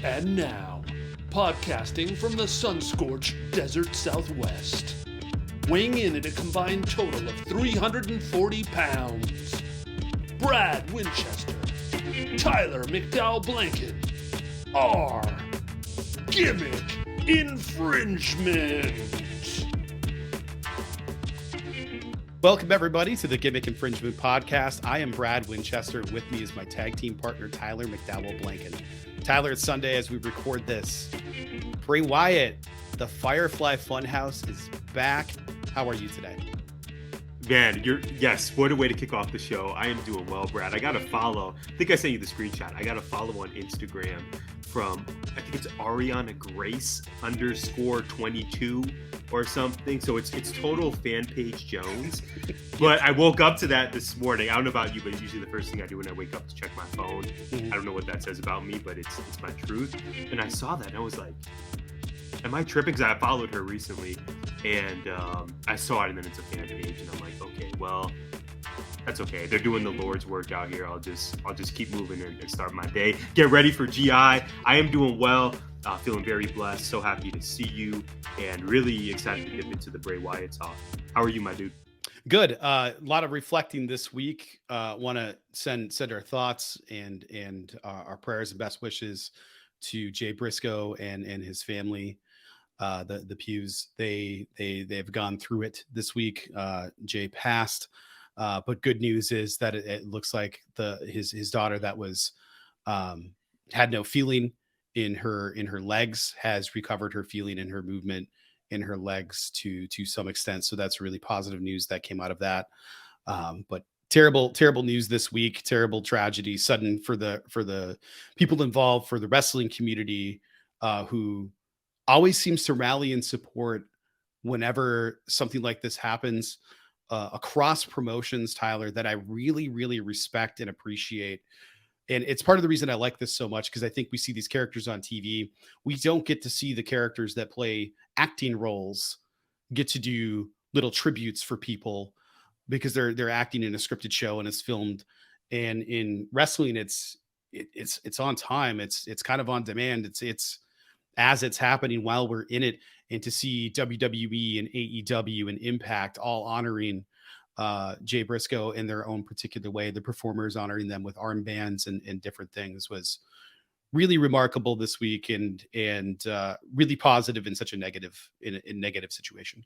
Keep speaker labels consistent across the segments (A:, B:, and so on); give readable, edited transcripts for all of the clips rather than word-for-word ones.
A: And now, podcasting from the sun-scorched desert Southwest, weighing in at a combined total of 340 pounds, Brad Winchester, Tyler McDowell-Blanken, are Gimmick Infringement.
B: Welcome, everybody, to the Gimmick Infringement Podcast. I am Brad Winchester. With me is my tag team partner, Tyler McDowell-Blanken. Tyler, it's Sunday as we record this. Bray Wyatt, the Firefly Funhouse, is back. How are you today?
C: Man, yes, what a way to kick off the show. I am doing well, Brad. I got to follow. I think I sent you the screenshot. I got to follow on Instagram from, I think it's Ariana Grace _22 or something. So it's total fan page Jones. But I woke up to that this morning. I don't know about you, but it's usually the first thing I do when I wake up to check my phone. I don't know what that says about me, but it's my truth. And I saw that and I was like, am I tripping? Because I followed her recently and I saw it, and then it's a fan page, and I'm like, okay, well, that's okay. They're doing the Lord's work out here. I'll just keep moving and start my day. Get ready for GI. I am doing well. Feeling very blessed. So happy to see you, and really excited to dip into the Bray Wyatt talk. How are you, my dude?
B: Good. A lot of reflecting this week. Want to send our thoughts and our prayers and best wishes to Jay Briscoe and his family. The Pews, they've gone through it this week. Jay passed, but good news is that it looks like his daughter that was had no feeling in her legs has recovered her feeling in her movement in her legs to some extent. So that's really positive news that came out of that. But terrible news this week. Terrible tragedy, sudden for the people involved, for the wrestling community, who always seems to rally and support whenever something like this happens across promotions, Tyler, that I really, really respect and appreciate. And it's part of the reason I like this so much, because I think we see these characters on TV. We don't get to see the characters that play acting roles get to do little tributes for people because they're acting in a scripted show and it's filmed. And in wrestling, it's on time. It's kind of on demand. It's as it's happening while we're in it. And to see WWE and AEW and Impact all honoring Jay Briscoe in their own particular way, the performers honoring them with armbands and different things, was really remarkable this week, and really positive in such a negative situation.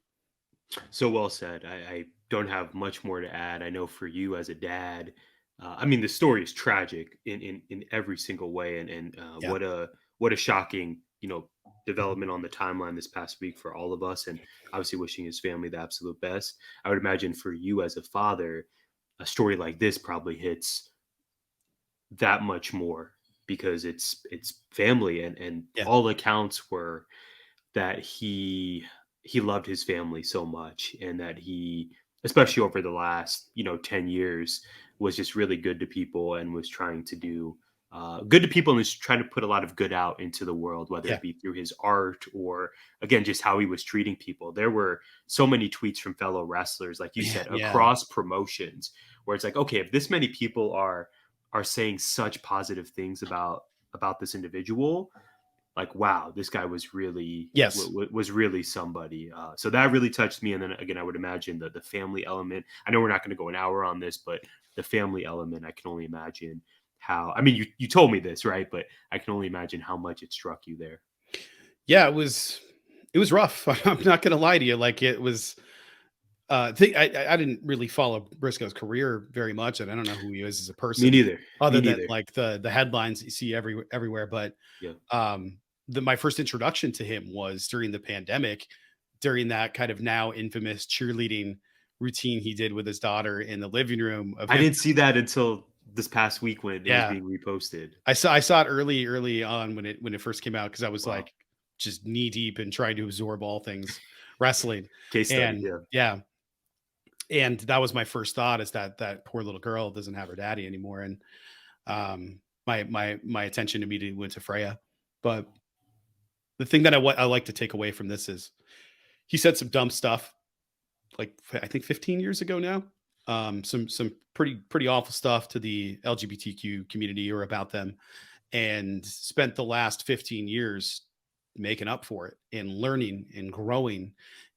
C: So well said. I don't have much more to add. I know for you as a dad, I mean, the story is tragic in every single way, and
B: Yeah.
C: what a shocking, development on the timeline this past week for all of us, and obviously wishing his family the absolute best. I would imagine for you as a father, a story like this probably hits that much more because it's family, and
B: Yeah.
C: all accounts were that he loved his family so much, and that he, especially over the last 10 years, was just really good to people and was trying to do good to people, and was trying to put a lot of good out into the world, whether it be through his art or, again, just how he was treating people. There were so many tweets from fellow wrestlers, like you said, across promotions, where it's like, okay, if this many people are saying such positive things about this individual, like, wow, this guy was really was really somebody. So that really touched me. And then again, I would imagine the family element. I know we're not going to go an hour on this, but the family element, I can only imagine how, I mean, you told me this, right? But I can only imagine how much it struck you there.
B: Yeah, it was rough. I'm not going to lie to you. Like, it was, I didn't really follow Briscoe's career very much, and I don't know who he is as a person.
C: Me neither.
B: Other than like the headlines you see everywhere. But my first introduction to him was during the pandemic, during that kind of now infamous cheerleading routine he did with his daughter in the living room.
C: I didn't see that until this past week when it was being reposted.
B: I saw it early on when it first came out, because I was like just knee deep in trying to absorb all things wrestling.
C: Case study,
B: and that was my first thought, is that poor little girl doesn't have her daddy anymore. And my attention immediately went to Freya. But the thing that I like to take away from this is he said some dumb stuff, like I think 15 years ago now, some pretty awful stuff to the LGBTQ community or about them, and spent the last 15 years making up for it and learning and growing.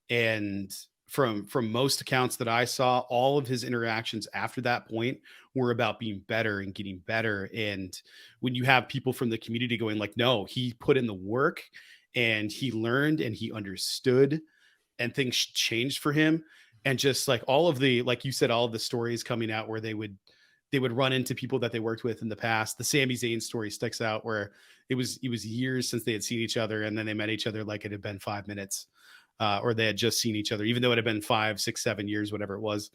B: And from most accounts that I saw, all of his interactions after that point were about being better and getting better. And when you have people from the community going like, no, he put in the work and he learned and he understood and things changed for him. And just like all of the, like you said, all of the stories coming out where they would run into people that they worked with in the past. The Sami Zayn story sticks out, where it was years since they had seen each other, and then they met each other like it had been 5 minutes, or they had just seen each other, even though it had been 5, 6, 7 years, whatever it was.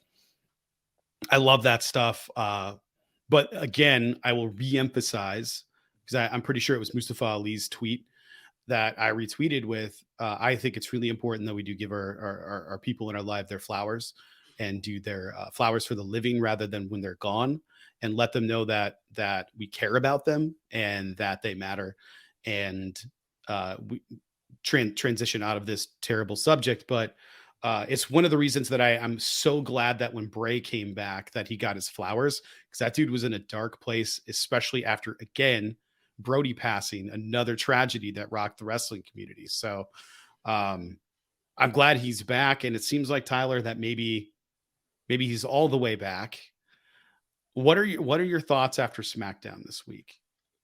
B: I love that stuff. But again, I will re-emphasize, because I'm pretty sure it was Mustafa Ali's tweet that I retweeted with. I think it's really important that we do give our people in our life their flowers, and do their flowers for the living rather than when they're gone, and let them know that we care about them and that they matter. And we transition out of this terrible subject, but it's one of the reasons that I'm so glad that when Bray came back, that he got his flowers, because that dude was in a dark place, especially after, again, Brody passing, another tragedy that rocked the wrestling community. So I'm glad he's back. And it seems like, Tyler, that maybe he's all the way back. What are your thoughts after SmackDown this week?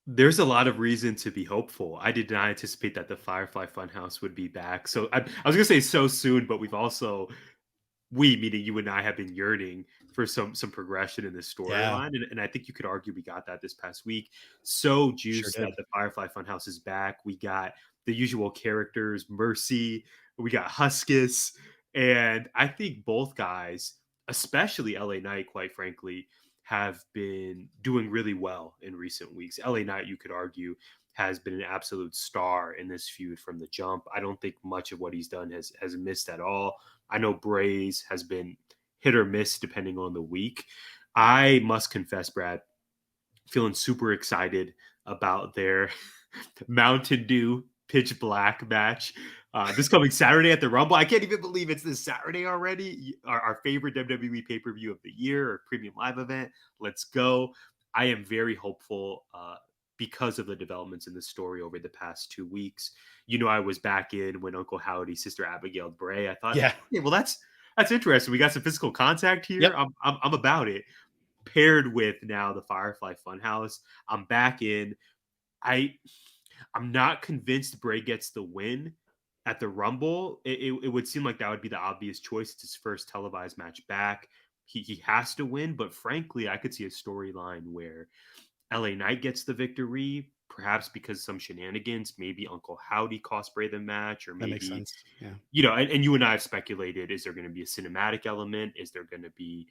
C: There's a lot of reason to be hopeful. I did not anticipate that the Firefly Funhouse would be back. So I was gonna say so soon, but we, meaning you and I, have been yearning for some progression in this storyline. And I think you could argue we got that this past week. So juiced that the Firefly Funhouse is back. We got the usual characters, Mercy, we got Huskus, and I think both guys, especially LA Knight, quite frankly, have been doing really well in recent weeks. LA Knight, you could argue, has been an absolute star in this feud from the jump. I don't think much of what he's done has missed at all. I know Bray's has been hit or miss depending on the week. I must confess, Brad, feeling super excited about their Mountain Dew Pitch Black match this coming Saturday at the Rumble. I can't even believe it's this Saturday already. Our favorite WWE pay-per-view of the year, or premium live event. Let's go. I am very hopeful because of the developments in the story over the past 2 weeks. I was back in when Uncle Howdy, Sister Abigail, Bray. I thought, okay, well, that's interesting. We got some physical contact here.
B: Yep.
C: I'm about it. Paired with now the Firefly Funhouse, I'm back in. I'm not convinced Bray gets the win at the Rumble. It would seem like that would be the obvious choice. It's his first televised match back. He has to win, but frankly, I could see a storyline where LA Knight gets the victory, perhaps because some shenanigans. Maybe Uncle Howdy cost Bray the match, or maybe,
B: that makes sense. Yeah.
C: And you and I have speculated, is there going to be a cinematic element? Is there going to be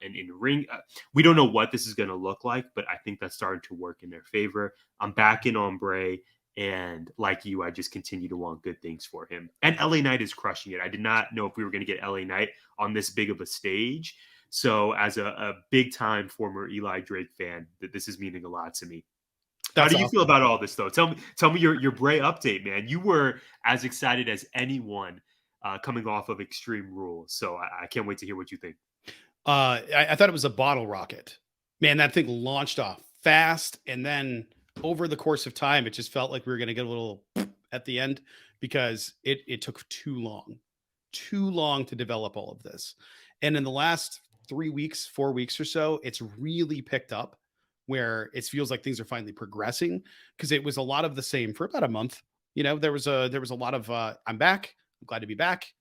C: an in-ring? We don't know what this is going to look like, but I think that's starting to work in their favor. I'm back in on Bray, and like you, I just continue to want good things for him. And LA Knight is crushing it. I did not know if we were going to get LA Knight on this big of a stage. So as a big-time former Eli Drake fan, this is meaning a lot to me. How do you feel about all this, though? Tell me your Bray update, man. You were as excited as anyone coming off of Extreme Rules. So I can't wait to hear what you think.
B: I thought it was a bottle rocket. Man, that thing launched off fast, and then over the course of time, it just felt like we were going to get a little at the end, because it took too long to develop all of this. And in the last 3 weeks, 4 weeks or so, it's really picked up, where it feels like things are finally progressing, because it was a lot of the same for about a month. There was a lot of I'm back, I'm glad to be back.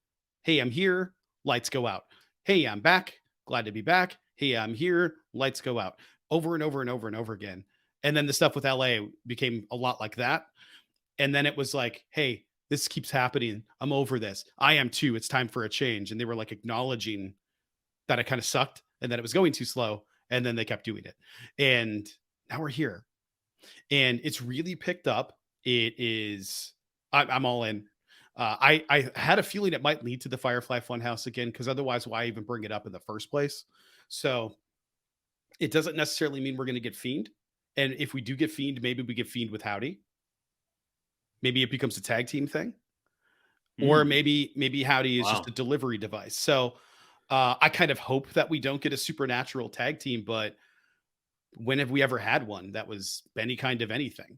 B: Hey, I'm here, lights go out. Hey, I'm back, glad to be back. Hey, I'm here, lights go out. Over and over and over and over again. And then the stuff with LA became a lot like that. And then it was like, hey, this keeps happening. I'm over this. I am too. It's time for a change. And they were like acknowledging that it kind of sucked and that it was going too slow. And then they kept doing it. And now we're here. And it's really picked up. I'm all in. I had a feeling it might lead to the Firefly Funhouse again, because otherwise, why even bring it up in the first place? So it doesn't necessarily mean we're going to get Fiend. And if we do get Fiend, maybe we get Fiend with Howdy. Maybe it becomes a tag team thing. Or maybe Howdy is just a delivery device. So I kind of hope that we don't get a supernatural tag team, but when have we ever had one that was any kind of anything?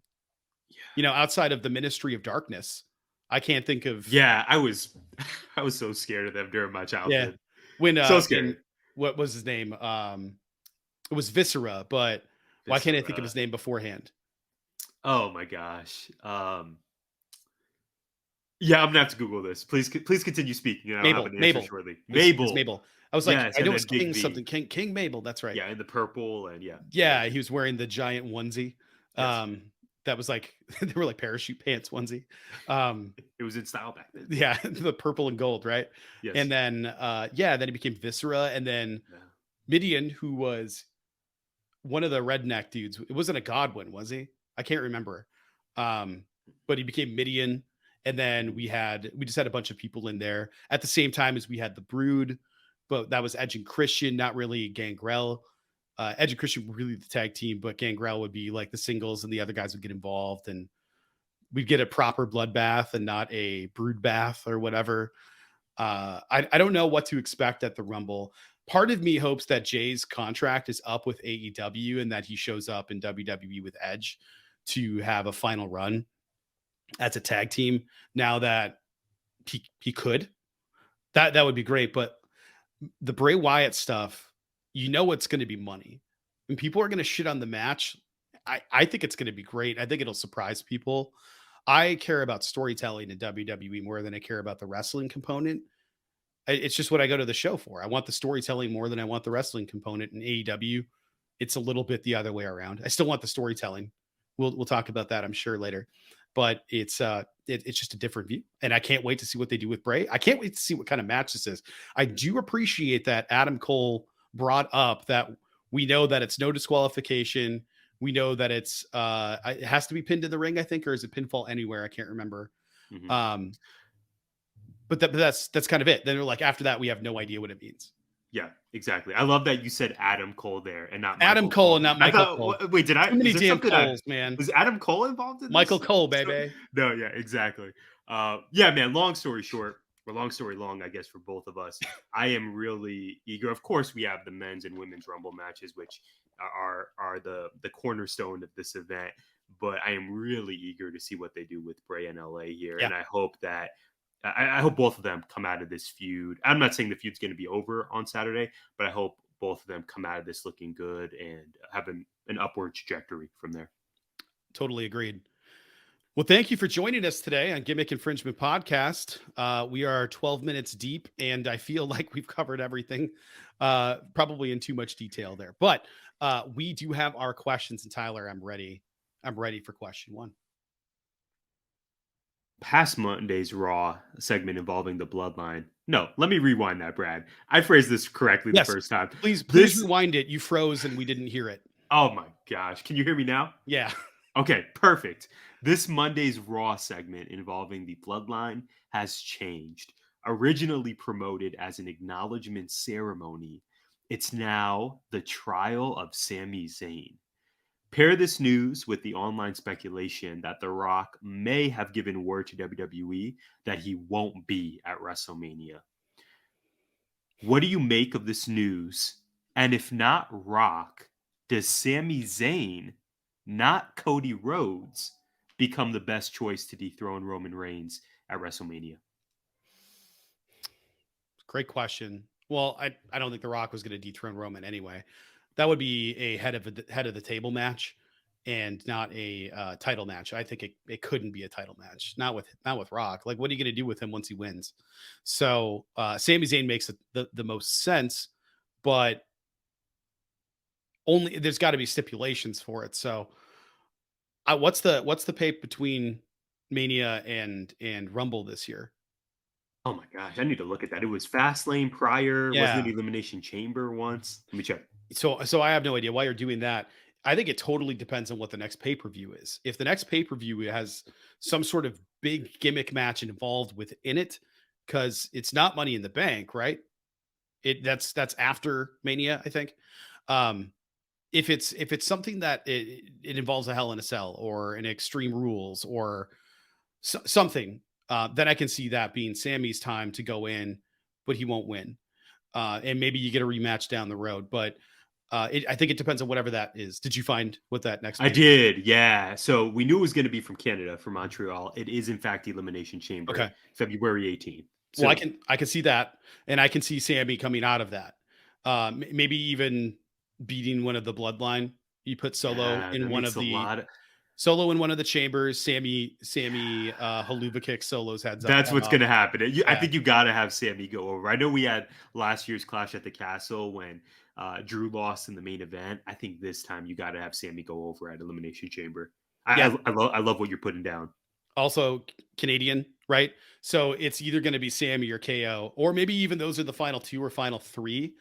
C: Yeah.
B: Outside of the Ministry of Darkness, I can't think of.
C: Yeah, I was I was so scared of them during my
B: Yeah.
C: childhood.
B: When
C: So
B: in
C: scary.
B: what was his name? It was Viscera, but why can't I think of
C: Viscera.
B: his name beforehand?
C: Oh my gosh. Yeah, I'm gonna have to Google this. Please continue speaking, and I'll have
B: Mabel.
C: an answer
B: Mabel.
C: shortly.
B: It was
C: Mabel.
B: Mabel. I was like,
C: Yes,
B: I
C: and
B: know
C: then
B: it's
C: Big
B: King
C: V.
B: something. King Mabel. That's right.
C: Yeah, in the purple and yeah.
B: Yeah, he was wearing the giant onesie.
C: Yes.
B: That was like they were like parachute pants onesie. Um,
C: It was in style back then.
B: yeah, the purple and gold, right?
C: Yes.
B: And then then he became Viscera, and then
C: Yeah.
B: Midian, who was one of the redneck dudes. It wasn't a Godwin, was he? I can't remember. But he became Midian, and then we just had a bunch of people in there at the same time as we had the Brood, but that was Edge and Christian, not really Gangrel. Edge and Christian were really the tag team, but Gangrel would be like the singles, and the other guys would get involved, and we'd get a proper bloodbath and not a brood bath or whatever. I don't know what to expect at the Rumble. Part of me hopes that Jay's contract is up with AEW and that he shows up in WWE with Edge to have a final run as a tag team. Now that he could, that would be great. But the Bray Wyatt stuff, it's going to be money, and people are going to shit on the match. I think it's going to be great. I think it'll surprise people. I care about storytelling in WWE more than I care about the wrestling component. It's just what I go to the show for. I want the storytelling more than I want the wrestling component. In AEW, it's a little bit the other way around. I still want the storytelling. We'll talk about that, I'm sure, later. But it's just a different view, and I can't wait to see what they do with Bray. I can't wait to see what kind of match this is. I do appreciate that Adam Cole brought up that we know that it's no disqualification. We know that it has to be pinned in the ring, I think, or is it pinfall anywhere? I can't remember.
C: Mhm.
B: But that's kind of it. Then they're like, after that, we have no idea what it means.
C: Yeah, exactly. I love that you said Adam Cole there and not
B: Adam
C: Michael
B: Cole
C: Cole.
B: and not
C: I
B: Michael
C: thought,
B: Cole.
C: wait, did I?
B: Too many
C: Is there
B: damn
C: something
B: Coles, man.
C: Was Adam Cole involved in this?
B: Michael Cole, baby.
C: No, yeah, exactly. Yeah, man. Long story short, or long story long, I guess for both of us, I am really eager. Of course, we have the men's and women's Rumble matches, which are the cornerstone of this event. But I am really eager to see what they do with Bray and LA here,
B: Yeah.
C: and I hope that. I hope both of them come out of this feud. I'm not saying the feud's going to be over on Saturday, but I hope both of them come out of this looking good and have an upward trajectory from there.
B: Totally agreed. Well, thank you for joining us today on Gimmick Infringement Podcast. We are 12 minutes deep, and I feel like we've covered everything, probably in too much detail there. But we do have our questions, and Tyler, I'm ready. I'm ready for question one.
C: Past Monday's Raw segment involving the Bloodline. No, let me rewind that, Brad. I phrased this correctly the first time.
B: Please
C: This-
B: rewind it. You froze and we didn't hear it.
C: Oh my gosh. Can you hear me now?
B: Yeah.
C: Okay, perfect. This Monday's Raw segment involving the Bloodline has changed. Originally promoted as an acknowledgement ceremony, it's now the trial of Sami Zayn. Pair this news with the online speculation that The Rock may have given word to WWE that he won't be at WrestleMania. What do you make of this news? And if not Rock, does Sami Zayn, not Cody Rhodes, become the best choice to dethrone Roman Reigns at WrestleMania?
B: Great question. Well, I don't think The Rock was going to dethrone Roman anyway. That would be a head of the table match and not a title match. I think it couldn't be a title match. Not with Rock. Like, what are you going to do with him once he wins? So Sami Zayn makes the most sense, but only there's got to be stipulations for it. So what's the pay between Mania and Rumble this year?
C: Oh my gosh, I need to look at that. It was Fastlane prior.
B: Yeah.
C: Wasn't it Elimination Chamber once? Let me check.
B: So I have no idea why you're doing that. I think it totally depends on what the next pay-per-view is. If the next pay-per-view has some sort of big gimmick match involved within it, because it's not Money in the Bank, right? That's after Mania, I think. If it's something that it involves a Hell in a Cell or an Extreme Rules or something, then I can see that being Sammy's time to go in, but he won't win. and maybe you get a rematch down the road. But I think it depends on whatever that is. Did you find what that next?
C: I did, yeah. So we knew it was going to be from Canada, from Montreal. It is in fact the Elimination Chamber,
B: Okay.
C: February 18th. So,
B: Well, I can see that, and I can see Sami coming out of that. Maybe even beating one of the Bloodline. You put Solo
C: yeah,
B: in
C: that
B: one
C: makes
B: of
C: a
B: the
C: lot.
B: Solo in one of the chambers. Sami haluva kick Solo's heads up.
C: That's what's going to happen. I
B: Yeah.
C: think you got to have Sami go over. I know we had last year's Clash at the Castle when Drew lost in the main event. I think this time you got to have Sami go over at Elimination Chamber.
B: Yeah.
C: I love what you're putting down.
B: Also Canadian, right? So it's either going to be Sami or KO, or maybe even those are the final two or final three.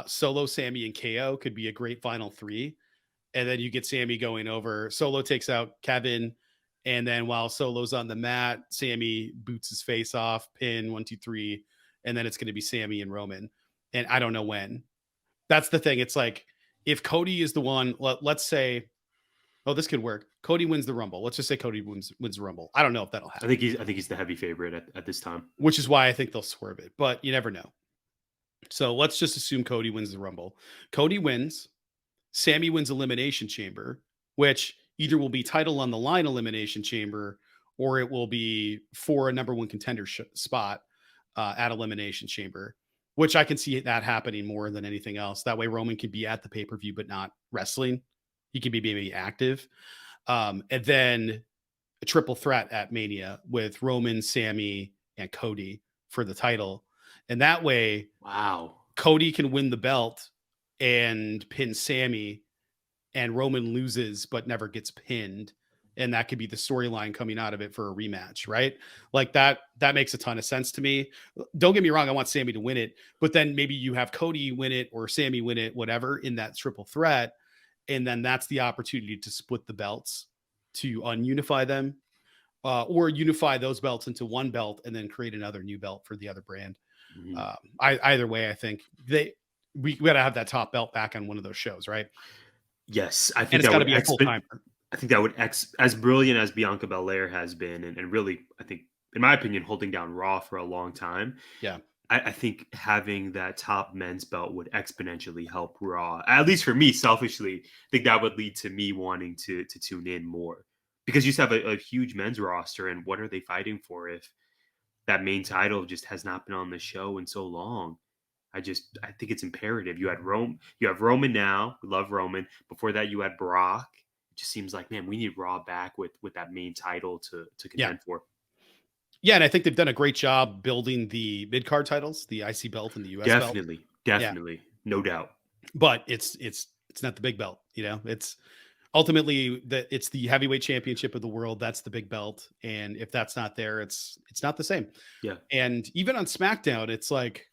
B: Solo, Sami, and KO could be a great final three. And then you get Sami going over. Solo takes out Kevin. And then while Solo's on the mat, Sami boots his face off, pin 1, 2, 3. And then it's going to be Sami and Roman. And I don't know when. That's the thing. It's like if Cody is the one, let's say, oh, this could work. Cody wins the Rumble. Let's just say Cody wins the Rumble. I don't know if that'll happen.
C: I think he's the heavy favorite at this time.
B: Which is why I think they'll swerve it, but you never know. So let's just assume Cody wins the Rumble. Cody wins. Sami wins Elimination Chamber, which either will be title on the line Elimination Chamber, or it will be for a number one contender spot at Elimination Chamber, which I can see that happening more than anything else. That way Roman can be at the pay-per-view, but not wrestling. He can be maybe active. And then a triple threat at Mania with Roman, Sami, and Cody for the title. And that way,
C: wow,
B: Cody can win the belt and pin Sami, and Roman loses but never gets pinned. And that could be the storyline coming out of it for a rematch, right? Like that makes a ton of sense to me. Don't get me wrong, I want Sami to win it, but then maybe you have Cody win it or Sami win it, whatever, in that triple threat. And then that's the opportunity to split the belts, to ununify them, or unify those belts into one belt and then create another new belt for the other brand. Either way, I think we got to have that top belt back on one of those shows, right?
C: Yes, I think
B: and it's got to be a full timer.
C: I think that would as brilliant as Bianca Belair has been, and really, I think, in my opinion, holding down Raw for a long time.
B: Yeah,
C: I think having that top men's belt would exponentially help Raw. At least for me, selfishly, I think that would lead to me wanting to tune in more, because you just have a huge men's roster, and what are they fighting for if that main title just has not been on the show in so long? I think it's imperative. You have Roman now. We love Roman. Before that, you had Brock. It just seems like, man, we need Raw back with that main title to contend for.
B: Yeah, and I think they've done a great job building the mid-card titles, the IC belt and the US belt.
C: Definitely. No doubt.
B: But it's not the big belt, you know. It's ultimately it's the heavyweight championship of the world. That's the big belt. And if that's not there, it's not the same.
C: Yeah.
B: And even on SmackDown, it's like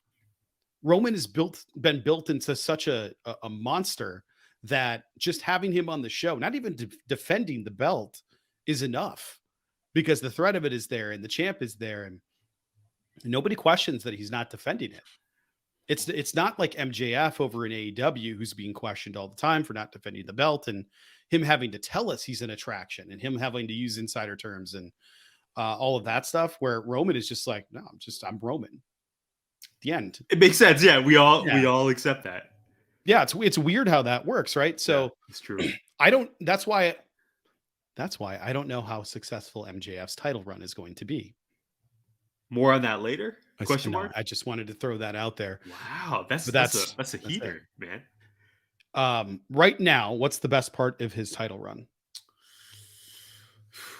B: Roman has been built into such a monster that just having him on the show, not even defending the belt, is enough, because the threat of it is there and the champ is there, and nobody questions that he's not defending it. It's not like MJF over in AEW, who's being questioned all the time for not defending the belt, and him having to tell us he's an attraction, and him having to use insider terms and all of that stuff, where Roman is just like, no, I'm Roman. The end.
C: It makes sense. Yeah, we all accept that.
B: Yeah, it's weird how that works, right? So
C: yeah, it's true.
B: That's why I don't know how successful MJF's title run is going to be.
C: More on that later? Question mark?
B: I just wanted to throw that out there.
C: Wow, that's a heater, man.
B: Right now, what's the best part of his title run?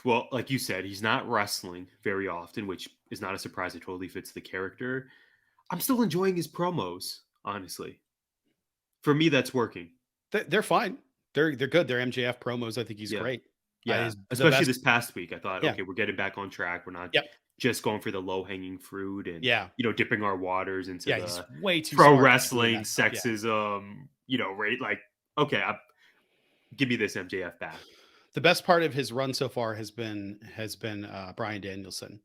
C: Well, like you said, he's not wrestling very often, which is not a surprise. It totally fits the character. I'm still enjoying his promos, honestly. For me, that's working.
B: They're fine. They're good. They're MJF promos. I think he's great.
C: Yeah, especially this past week. I thought, okay, we're getting back on track. We're not just going for the low-hanging fruit and dipping our waters into
B: he's way too
C: pro wrestling, sexism, right? Like, okay, give me this MJF back.
B: The best part of his run so far has been Bryan Danielson.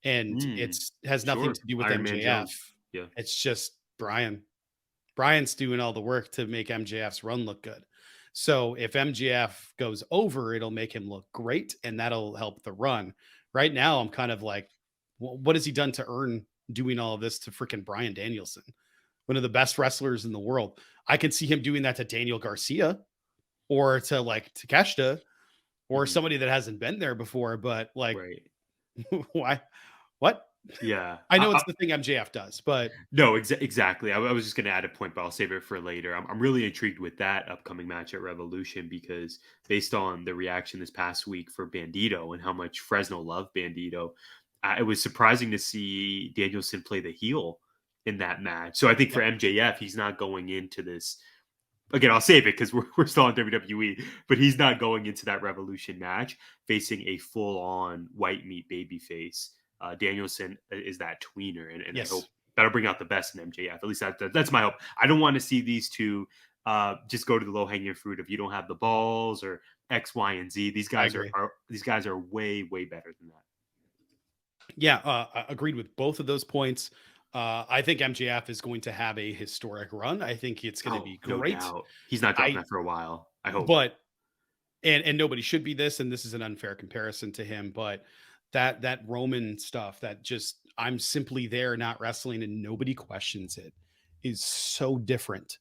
B: And it has nothing to do with
C: Iron
B: MJF.
C: Yeah.
B: It's just Bryan. Bryan's doing all the work to make MJF's run look good. So if MJF goes over, it'll make him look great, and that'll help the run. Right now, I'm kind of like, what has he done to earn doing all of this to freaking Bryan Danielson, one of the best wrestlers in the world. I could see him doing that to Daniel Garcia or to like Takeshita or somebody that hasn't been there before. But like,
C: Right.
B: why? What?
C: Yeah.
B: I know it's the thing MJF does, but
C: No, exactly. I was just going to add a point, but I'll save it for later. I'm really intrigued with that upcoming match at Revolution because based on the reaction this past week for Bandito and how much Fresno loved Bandito, it was surprising to see Danielson play the heel in that match. So I think for MJF, he's not going into this. Again, I'll save it because we're still on WWE, but he's not going into that Revolution match facing a full-on white meat babyface. Danielson is that tweener, and
B: yes.
C: I hope that'll bring out the best in MJF. At least that's my hope. I don't want to see these two just go to the low-hanging fruit if you don't have the balls or X, Y, and Z. These guys are way better than that.
B: Yeah, agreed with both of those points. I think MJF is going to have a historic run. I think it's going to be great.
C: No doubt. He's not dropping that for a while, I hope.
B: But and nobody should be this, and this is an unfair comparison to him, but that Roman stuff, that just I'm simply there not wrestling and nobody questions it, is so different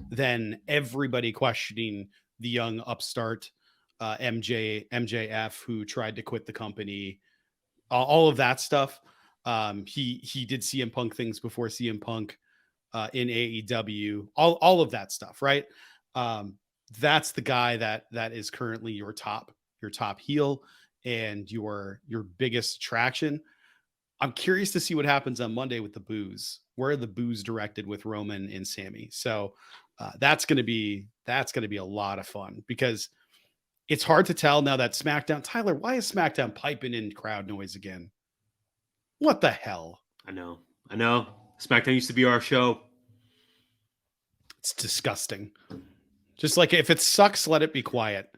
B: than everybody questioning the young upstart MJF who tried to quit the company. All of that stuff. He did CM Punk things before CM Punk in AEW. All of that stuff, right? That's the guy that is currently your top heel and your biggest attraction. I'm curious to see what happens on Monday with the boos. Where are the boos directed with Roman and Sami? So that's going to be a lot of fun because it's hard to tell now that SmackDown. Tyler, why is SmackDown piping in crowd noise again? What the hell?
C: I know. SmackDown used to be our show.
B: It's disgusting. Just like if it sucks, let it be quiet.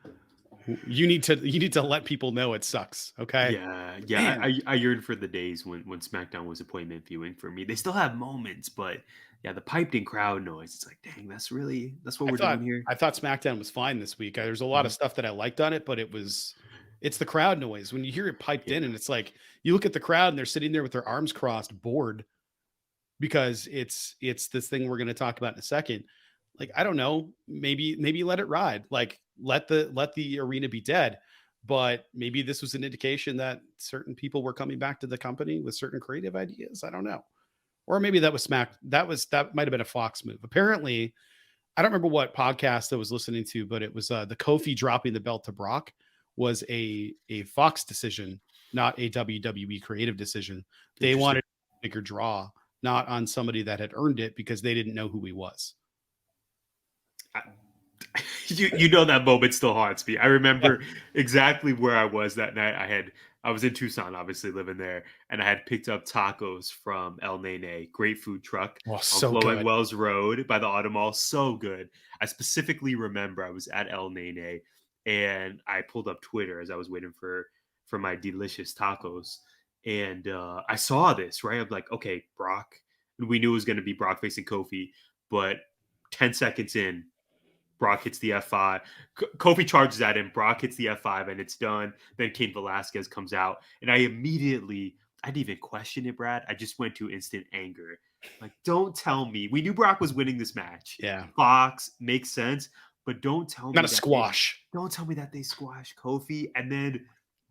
B: You need to let people know it sucks. Okay.
C: Yeah. I yearn for the days when SmackDown was appointment viewing for me. They still have moments, but yeah, the piped in crowd noise. It's like, dang, that's what we're doing here.
B: I thought SmackDown was fine this week. There's a lot of stuff that I liked on it, but it's the crowd noise. When you hear it piped in and it's like, you look at the crowd and they're sitting there with their arms crossed, bored because it's this thing we're going to talk about in a second. Like, I don't know, maybe let it ride. Like let the arena be dead, but maybe this was an indication that certain people were coming back to the company with certain creative ideas. I don't know. Or maybe that was that might've been a Fox move. Apparently, I don't remember what podcast I was listening to, but it was the Kofi dropping the belt to Brock was a Fox decision, not a WWE creative decision. They wanted a bigger draw, not on somebody that had earned it because they didn't know who he was.
C: You know that moment still haunts me. I remember exactly where I was that night. I was in Tucson, obviously living there, and I had picked up tacos from El Nene, great food truck on Flowing Wells Road by the Auto Mall. So good. I specifically remember I was at El Nene and I pulled up Twitter as I was waiting for my delicious tacos. And I saw this, right? I'm like, okay, Brock. And we knew it was going to be Brock facing Kofi, but 10 seconds in, Brock hits the F5. Kofi charges at him. Brock hits the F5 and it's done. Then Cain Velasquez comes out. And I didn't even question it, Brad. I just went to instant anger. Like, don't tell me. We knew Brock was winning this match.
B: Yeah.
C: Fox makes sense. But don't tell me.
B: Not a squash.
C: Don't tell me that they squash Kofi. And then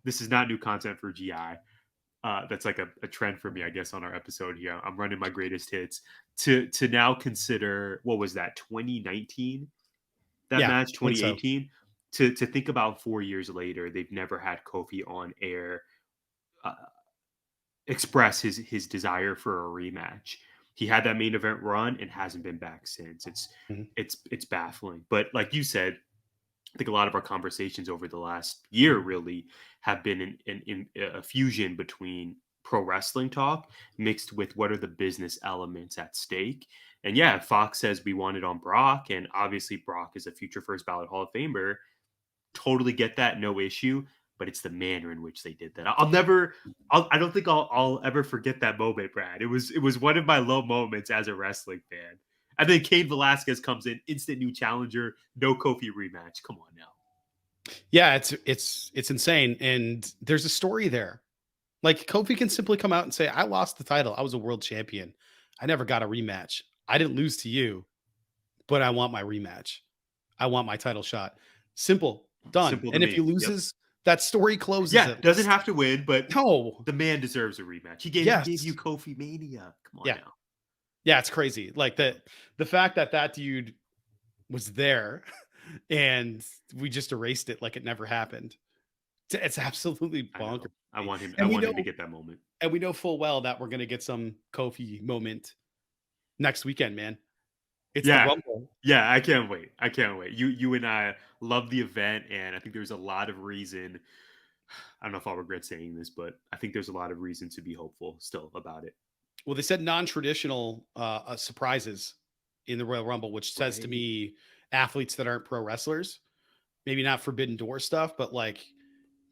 C: this is not new content for GI. That's like a trend for me, I guess, on our episode here. I'm running my greatest hits to now consider, what was that, 2019? That match, 2018, to think about 4 years later, they've never had Kofi on air express his desire for a rematch. He had that main event run and hasn't been back since. It's baffling. But like you said, I think a lot of our conversations over the last year really have been in a fusion between pro wrestling talk mixed with what are the business elements at stake. And yeah, Fox says we want it on Brock, and obviously Brock is a future first ballot Hall of Famer. Totally get that, no issue. But it's the manner in which they did that. I don't think I'll ever forget that moment, Brad. It was one of my low moments as a wrestling fan. And then Cain Velasquez comes in, instant new challenger, no Kofi rematch. Come on now.
B: Yeah, it's insane, and there's a story there. Like Kofi can simply come out and say, I lost the title. I was a world champion. I never got a rematch. I didn't lose to you, but I want my rematch. I want my title shot. Simple, done.
C: Simple to
B: And if he
C: me. Yep.
B: loses, that story closes
C: Yeah,
B: at
C: doesn't
B: least.
C: have to win, but
B: No.
C: the man deserves a rematch. He gave
B: Yes.
C: you Kofi Mania. Come on
B: Yeah.
C: now.
B: Yeah, it's crazy. Like the fact that dude was there and we just erased it like it never happened. It's absolutely
C: I
B: bonkers.
C: know. I want him. I
B: And we
C: want
B: know
C: him to get that moment.
B: and we know full well that we're gonna get some Kofi moment next weekend, man. It's the
C: Yeah,
B: Rumble.
C: yeah. I can't wait. I can't wait. You and I love the event, and I think there's a lot of reason. I don't know if I'll regret saying this, but I think there's a lot of reason to be hopeful still about it.
B: Well, they said non-traditional surprises in the Royal Rumble, which says to
C: Right.
B: me athletes that aren't pro wrestlers, maybe not forbidden door stuff, but like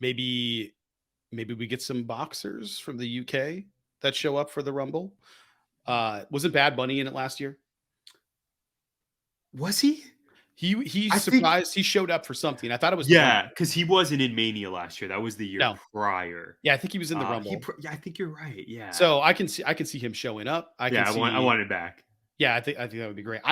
B: maybe we get some boxers from the UK that show up for the Rumble. Wasn't Bad Bunny in it last year?
C: Was he?
B: He
C: I think
B: surprised. He showed up for something. I thought it was the Rumble.
C: yeah, because he wasn't in Mania last year. That was the year
B: No,
C: prior.
B: yeah, I think he was in the Rumble.
C: Yeah, I think you're right. Yeah,
B: So I can see him showing up. I can
C: yeah. I
B: see.
C: want it back.
B: Yeah, I think that would be great.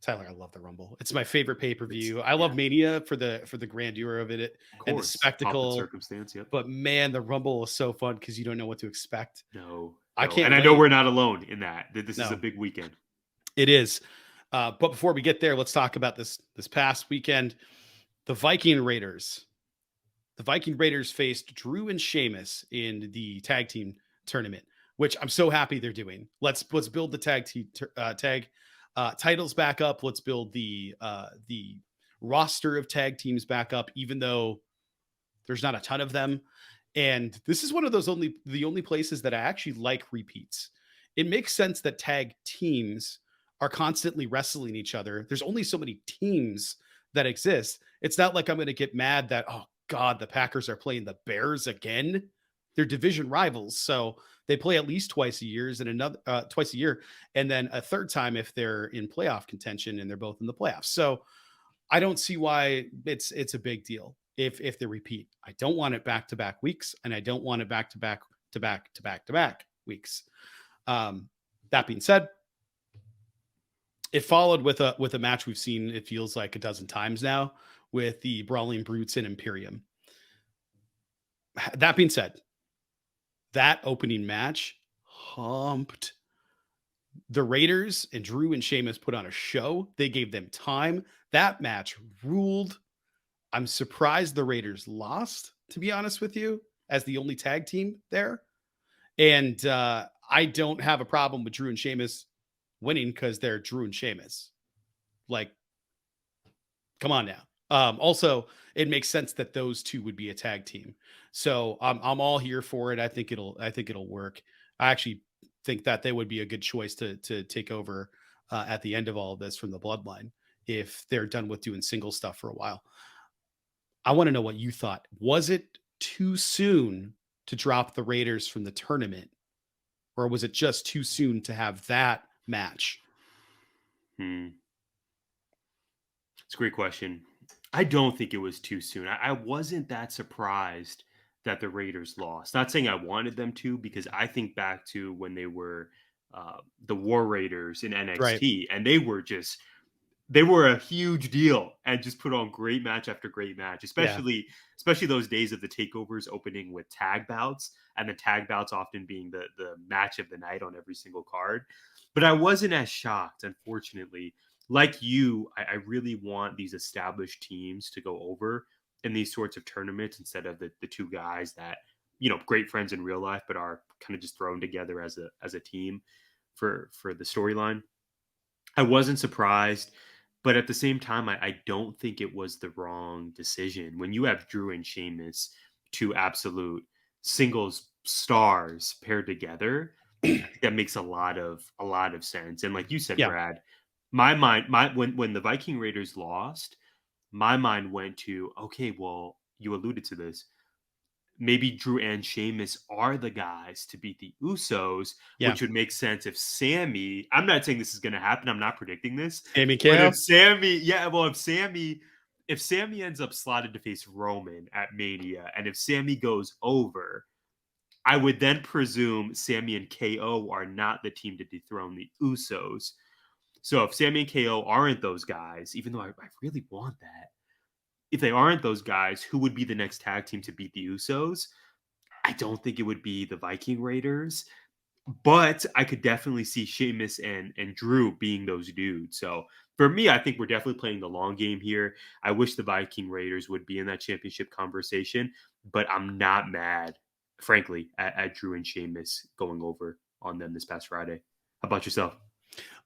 B: Tyler, I love the Rumble. It's my favorite pay per
C: It's
B: view. I
C: yeah,
B: love Mania for the grandeur of it
C: of
B: and the
C: course. Pomp and
B: spectacle.
C: circumstance. Yep.
B: But man, the Rumble is so fun because you don't know what to expect.
C: No,
B: I
C: no, and
B: can't
C: I know
B: wait.
C: we're not alone in that. That this is a
B: No,
C: big weekend.
B: it is. But before we get there, let's talk about this past weekend. The Viking Raiders. The Viking Raiders faced Drew and Sheamus in the tag team tournament, which I'm so happy they're doing. Let's build the tag titles back up. Let's build the roster of tag teams back up, even though there's not a ton of them. And this is one of the only places that I actually like repeats. It makes sense that tag teams are constantly wrestling each other. There's only so many teams that exist. It's not like I'm going to get mad that, oh God, the Packers are playing the Bears again. They're division rivals. So they play at least twice a year and another twice a year. And then a third time if they're in playoff contention and they're both in the playoffs. So I don't see why it's a big deal if they repeat. I don't want it back to back weeks, and I don't want it back to back weeks. That being said, it followed with a match we've seen. It feels like a dozen times now with the Brawling Brutes and Imperium. That being said, that opening match humped. The Raiders and Drew and Sheamus put on a show. They gave them time. That match ruled. I'm surprised the Raiders lost, to be honest with you, as the only tag team there. And I don't have a problem with Drew and Sheamus winning because they're Drew and Sheamus. Like, come on now. Also, it makes sense that those two would be a tag team. So I'm all here for it. I think it'll work. I actually think that they would be a good choice to take over at the end of all of this from the Bloodline if they're done with doing single stuff for a while. I want to know what you thought. Was it too soon to drop the Raiders from the tournament, or was it just too soon to have that match?
C: It's a great question. I don't think it was too soon. I wasn't that surprised that the Raiders lost. Not saying I wanted them to, because I think back to when they were the War Raiders in
B: Right.
C: NXT, and they were a huge deal and just put on great match after great match, especially those days of the takeovers opening with tag bouts, and the tag bouts often being the match of the night on every single card. But I wasn't as shocked, unfortunately. Like you, I really want these established teams to go over in these sorts of tournaments instead of the two guys that, great friends in real life, but are kind of just thrown together as a team for the storyline. I wasn't surprised, but at the same time, I don't think it was the wrong decision. When you have Drew and Sheamus, two absolute singles stars paired together, that makes a lot of sense. And like you said,
B: Yeah.
C: Brad, when the Viking Raiders lost, my mind went to, okay, well, you alluded to this. Maybe Drew and Sheamus are the guys to beat the Usos,
B: Yeah.
C: which would make sense if Sami, I'm not saying this is going to happen. I'm not predicting this.
B: Sami
C: But
B: KO?
C: if Sami ends up slotted to face Roman at Mania, and if Sami goes over, I would then presume Sami and KO are not the team to dethrone the Usos. So if Sami and KO aren't those guys, even though I really want that, if they aren't those guys, who would be the next tag team to beat the Usos? I don't think it would be the Viking Raiders, but I could definitely see Sheamus and Drew being those dudes. So for me, I think we're definitely playing the long game here. I wish the Viking Raiders would be in that championship conversation, but I'm not mad, frankly, at Drew and Sheamus going over on them this past Friday. How about yourself?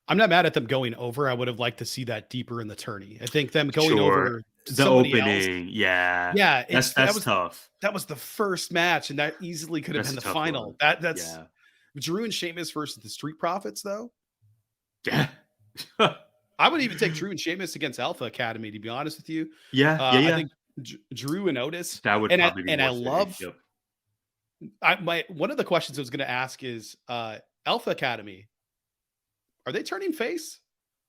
B: I'm not mad at them going over. I would have liked to see that deeper in the tourney. I think them going
C: Sure.
B: over
C: The opening, yeah,
B: that's
C: tough.
B: That was the first match, and that easily could have been the final.
C: One.
B: That's Drew and Sheamus versus the Street Profits, though.
C: Yeah,
B: I would even take Drew and Sheamus against Alpha Academy, to be honest with you.
C: Yeah.
B: I think Drew and Otis.
C: That would probably be
B: I love. Yep. One of the questions I was going to ask is Alpha Academy. Are they turning face?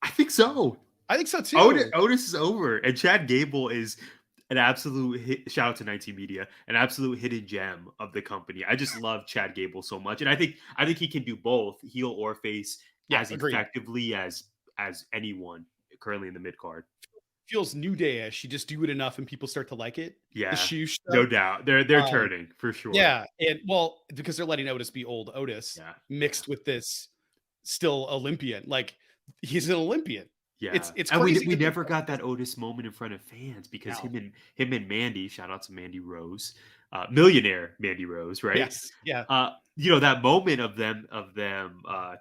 C: I think so.
B: I think so too.
C: Otis is over, and Chad Gable is an absolute hit. Shout out to 19 Media, an absolute hidden gem of the company. I just love Chad Gable so much, and I think he can do both heel or face as effectively as anyone currently in the mid card.
B: Feels New Day-ish. You just do it enough, and people start to like it.
C: Yeah,
B: the shoe stuff.
C: No doubt. They're turning for sure.
B: Yeah, and well, because they're letting Otis be old Otis mixed with this still Olympian. Like he's an Olympian.
C: Yeah,
B: it's
C: and
B: crazy.
C: we never got that Otis moment in front of fans because him and Mandy. Shout out to Mandy Rose, millionaire Mandy Rose, right?
B: Yes, yeah.
C: That moment of them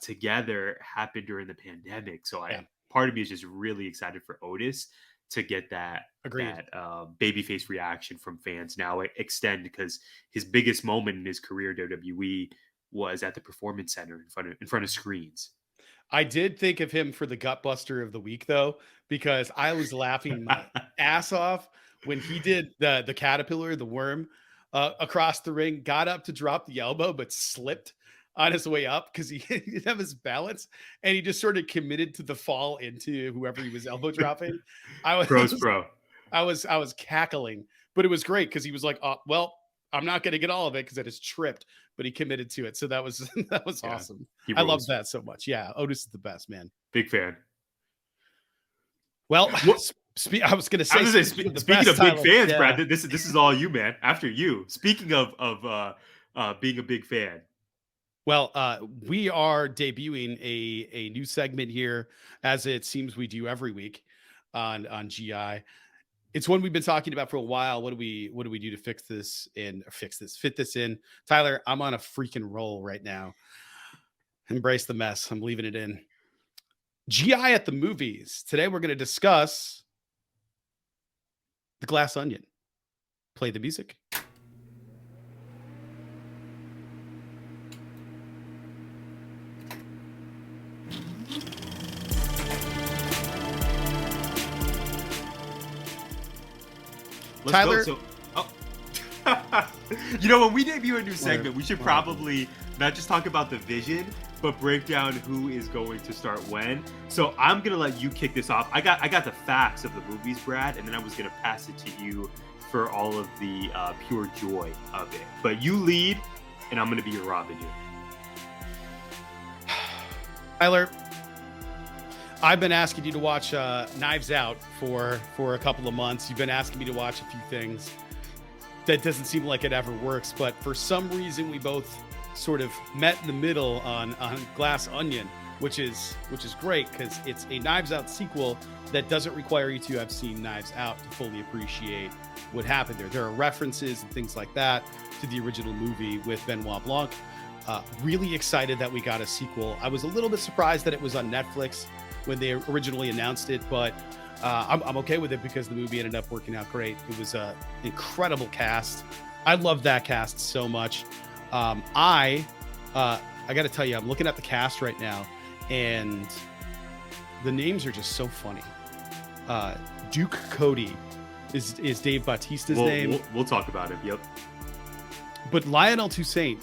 C: together happened during the pandemic. So part of me is just really excited for Otis to get that babyface reaction from fans now extend, because his biggest moment in his career WWE was at the Performance Center in front of screens.
B: I did think of him for the Gutbuster of the week, though, because I was laughing my ass off when he did the caterpillar, the worm, across the ring, got up to drop the elbow, but slipped on his way up because he didn't have his balance, and he just sort of committed to the fall into whoever he was elbow dropping. I was cackling, but it was great because he was like, "Oh, well, I'm not going to get all of it because I just tripped," but he committed to it. So that was awesome. I love that so much. Yeah. Otis is the best, man.
C: Big fan.
B: Well, I was going to say,
C: speaking of big fans, Brad, this is all you, man. After you, speaking of being a big fan.
B: Well, we are debuting a new segment here, as it seems we do every week on GI. It's one we've been talking about for a while. What do we do to fit this in? Tyler, I'm on a freaking roll right now. Embrace the mess. I'm leaving it in. GI at the movies. Today we're going to discuss The Glass Onion. Play the music. Tyler,
C: when we debut a new segment, we should probably not just talk about the vision, but break down who is going to start when. So I'm gonna let you kick this off. I got the facts of the movies, Brad, and then I was gonna pass it to you for all of the pure joy of it. But you lead, and I'm gonna be your Robin here.
B: Tyler, I've been asking you to watch Knives Out for a couple of months. You've been asking me to watch a few things. That doesn't seem like it ever works, but for some reason we both sort of met in the middle on Glass Onion, which is great because it's a Knives Out sequel that doesn't require you to have seen Knives Out to fully appreciate what happened there. There are references and things like that to the original movie with Benoit Blanc. Really excited that we got a sequel. I was a little bit surprised that it was on Netflix when they originally announced it, but I'm okay with it because the movie ended up working out great. It was an incredible cast. I love that cast so much. I got to tell you, I'm looking at the cast right now, and the names are just so funny. Duke Cody is Dave Bautista's name.
C: We'll talk about him. Yep.
B: But Lionel Toussaint,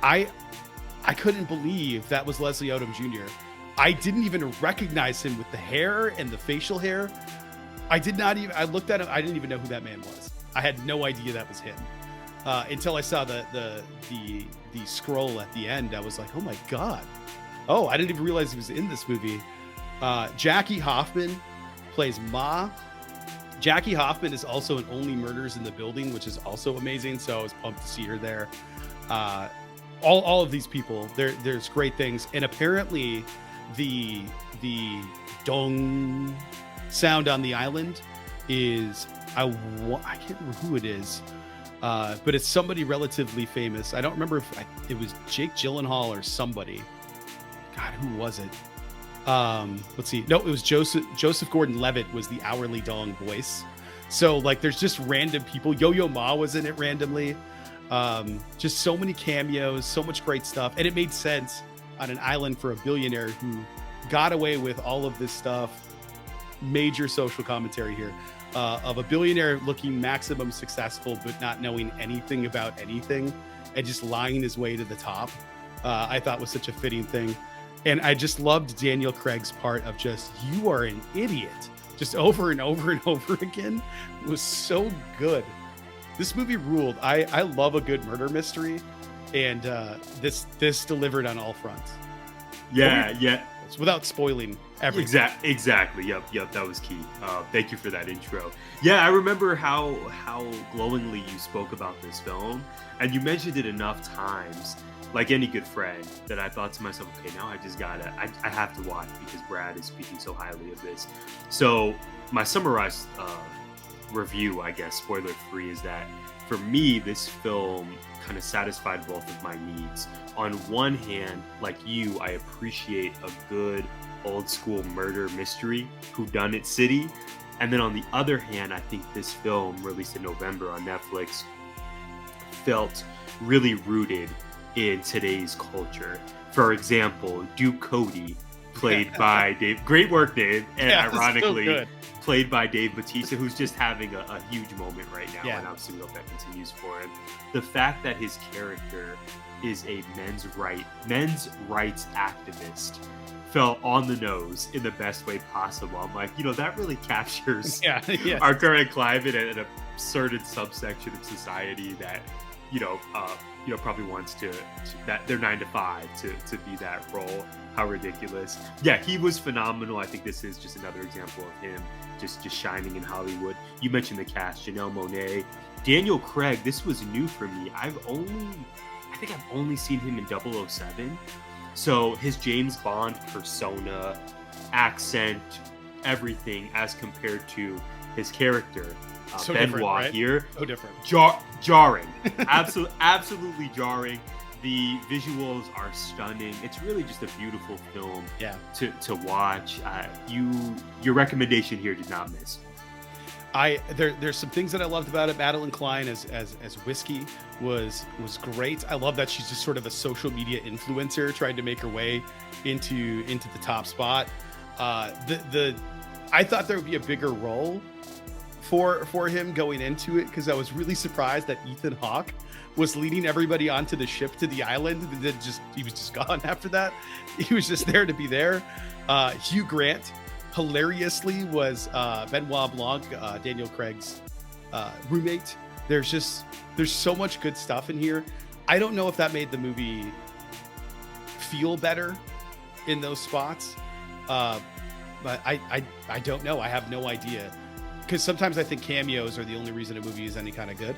B: I couldn't believe that was Leslie Odom Jr. I didn't even recognize him with the hair and the facial hair. I looked at him. I didn't even know who that man was. I had no idea that was him. until I saw the scroll at the end. I was like, oh my god, oh, I didn't even realize he was in this movie. Jackie Hoffman plays Ma. Jackie Hoffman is also in Only Murders in the Building, which is also amazing. So I was pumped to see her there. All of these people, there's great things. And apparently the dong sound on the island is, I can't remember who it is, but it's somebody relatively famous. I don't remember if it was Jake Gyllenhaal or somebody. God, who was it? Let's see. No, it was Joseph Gordon-Levitt was the hourly dong voice. So like, there's just random people. Yo-Yo Ma was in it randomly. Just so many cameos, so much great stuff. And it made sense on an island for a billionaire who got away with all of this stuff. Major social commentary here, of a billionaire looking maximum successful, but not knowing anything about anything and just lying his way to the top. I thought was such a fitting thing. And I just loved Daniel Craig's part of just, you are an idiot, just over and over and over again. It was so good. This movie ruled. I love a good murder mystery, and this delivered on all fronts.
C: Yeah.
B: Without spoiling everything.
C: Exactly. Yep. That was key. Thank you for that intro. Yeah, I remember how glowingly you spoke about this film, and you mentioned it enough times, like any good friend, that I thought to myself, okay, now I have to watch because Brad is speaking so highly of this. So my summarized review, I guess, spoiler free, is that for me, this film kind of satisfied both of my needs. On one hand, like you, I appreciate a good old school murder mystery, whodunit city. And then on the other hand, I think this film, released in November on Netflix, felt really rooted in today's culture. For example, Duke Cody, played by Dave. Great work, Dave. And ironically, played by Dave Bautista, who's just having a huge moment right now. And obviously we hope that continues for him. The fact that his character is a men's rights activist fell on the nose in the best way possible. I'm like, that really captures our current climate and a certain subsection of society that, probably wants to that their 9 to 5 to be that role. How ridiculous. Yeah, he was phenomenal. I think this is just another example of him just shining in Hollywood. You mentioned the cast, Janelle Monáe, Daniel Craig. This was new for me. I think I've only seen him in 007. So his James Bond persona, accent, everything as compared to his character,
B: so
C: Benoit, right? Here.
B: So different.
C: Jarring. Absolutely jarring. The visuals are stunning. It's really just a beautiful film to watch. Your recommendation here did not miss.
B: There's some things that I loved about it. Madeline Klein as Whiskey was great. I love that she's just sort of a social media influencer trying to make her way into the top spot. I thought there would be a bigger role for him going into it, because I was really surprised that Ethan Hawke was leading everybody onto the ship to the island, and then he was just gone after that. He was just there to be there. Hugh Grant hilariously was Benoit Blanc, Daniel Craig's roommate. There's so much good stuff in here. I don't know if that made the movie feel better in those spots, but I don't know. I have no idea, because sometimes I think cameos are the only reason a movie is any kind of good,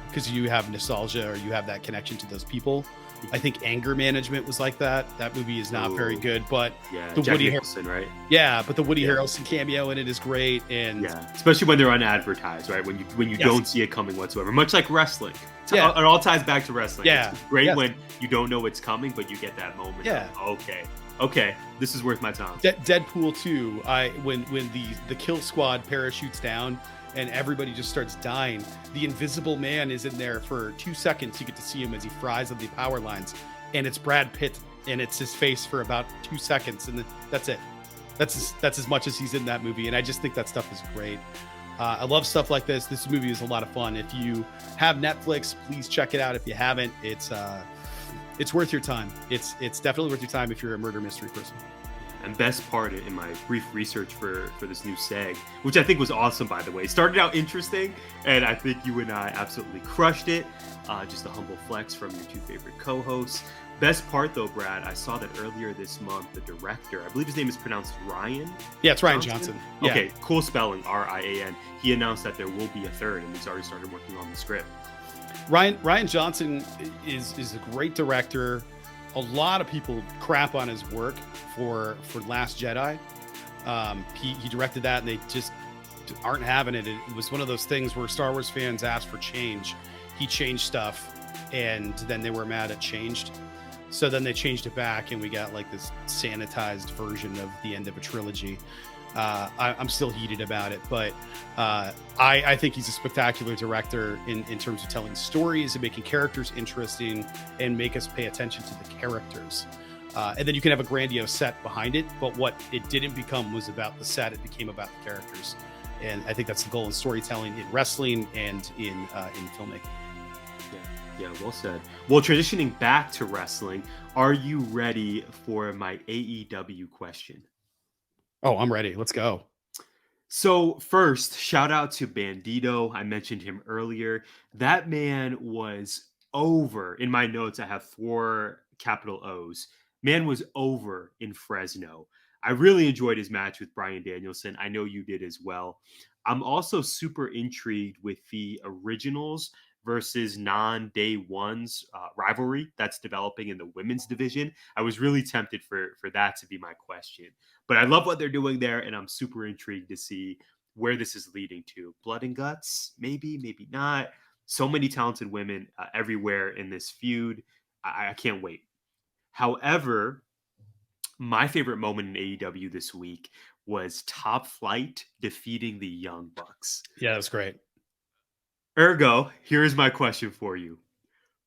B: because you have nostalgia or you have that connection to those people. I think Anger Management was like that. That movie is not very good, but the
C: Jack
B: Woody
C: Nicholson, right?
B: Yeah, but the Woody Harrelson cameo in it is great, and
C: especially when they're unadvertised, right? When you don't see it coming whatsoever. Much like wrestling. It all ties back to wrestling.
B: Yeah,
C: it's great when you don't know it's coming, but you get that moment.
B: Yeah.
C: Of, okay, this is worth my time.
B: Deadpool 2. When the kill squad parachutes down and everybody just starts dying, the Invisible Man is in there for 2 seconds. You get to see him as he fries on the power lines, and it's Brad Pitt, and it's his face for about 2 seconds, and that's it. That's as much as he's in that movie, and I just think that stuff is great. I love stuff like this. This movie is a lot of fun. If you have Netflix, please check it out. If you haven't, it's worth your time. It's definitely worth your time if you're a murder mystery person.
C: And best part in my brief research for this new seg, which I think was awesome, by the way. It started out interesting, and I think you and I absolutely crushed it. Just a humble flex from your two favorite co-hosts. Best part, though, Brad, I saw that earlier this month, the director, I believe his name is pronounced Ryan.
B: Yeah, it's Ryan Johnson. Yeah.
C: Okay, cool spelling, Rian. He announced that there will be a third, and he's already started working on the script.
B: Ryan Johnson is a great director. A lot of people crap on his work for Last Jedi. He directed that, and they just aren't having it. It was one of those things where Star Wars fans asked for change. He changed stuff, and then they were mad at changed. So then they changed it back, and we got like this sanitized version of the end of a trilogy. I'm still heated about it, but I think he's a spectacular director in terms of telling stories and making characters interesting and make us pay attention to the characters. And then you can have a grandiose set behind it, but what it didn't become was about the set. It became about the characters. And I think that's the goal in storytelling, in wrestling, and in filmmaking.
C: Yeah, well said. Well, transitioning back to wrestling, are you ready for my AEW question?
B: Oh, I'm ready. Let's go.
C: So first, shout out to Bandito. I mentioned him earlier. That man was over. In my notes, I have 4 capital O's. Man was over in Fresno. I really enjoyed his match with Bryan Danielson. I know you did as well. I'm also super intrigued with the originals versus non-day ones rivalry that's developing in the women's division. I was really tempted for that to be my question. But I love what they're doing there, and I'm super intrigued to see where this is leading to. Blood and guts? Maybe, maybe not. So many talented women everywhere in this feud. I can't wait. However, my favorite moment in AEW this week was Top Flight defeating the Young Bucks.
B: Yeah, that was great.
C: Ergo, here's my question for you.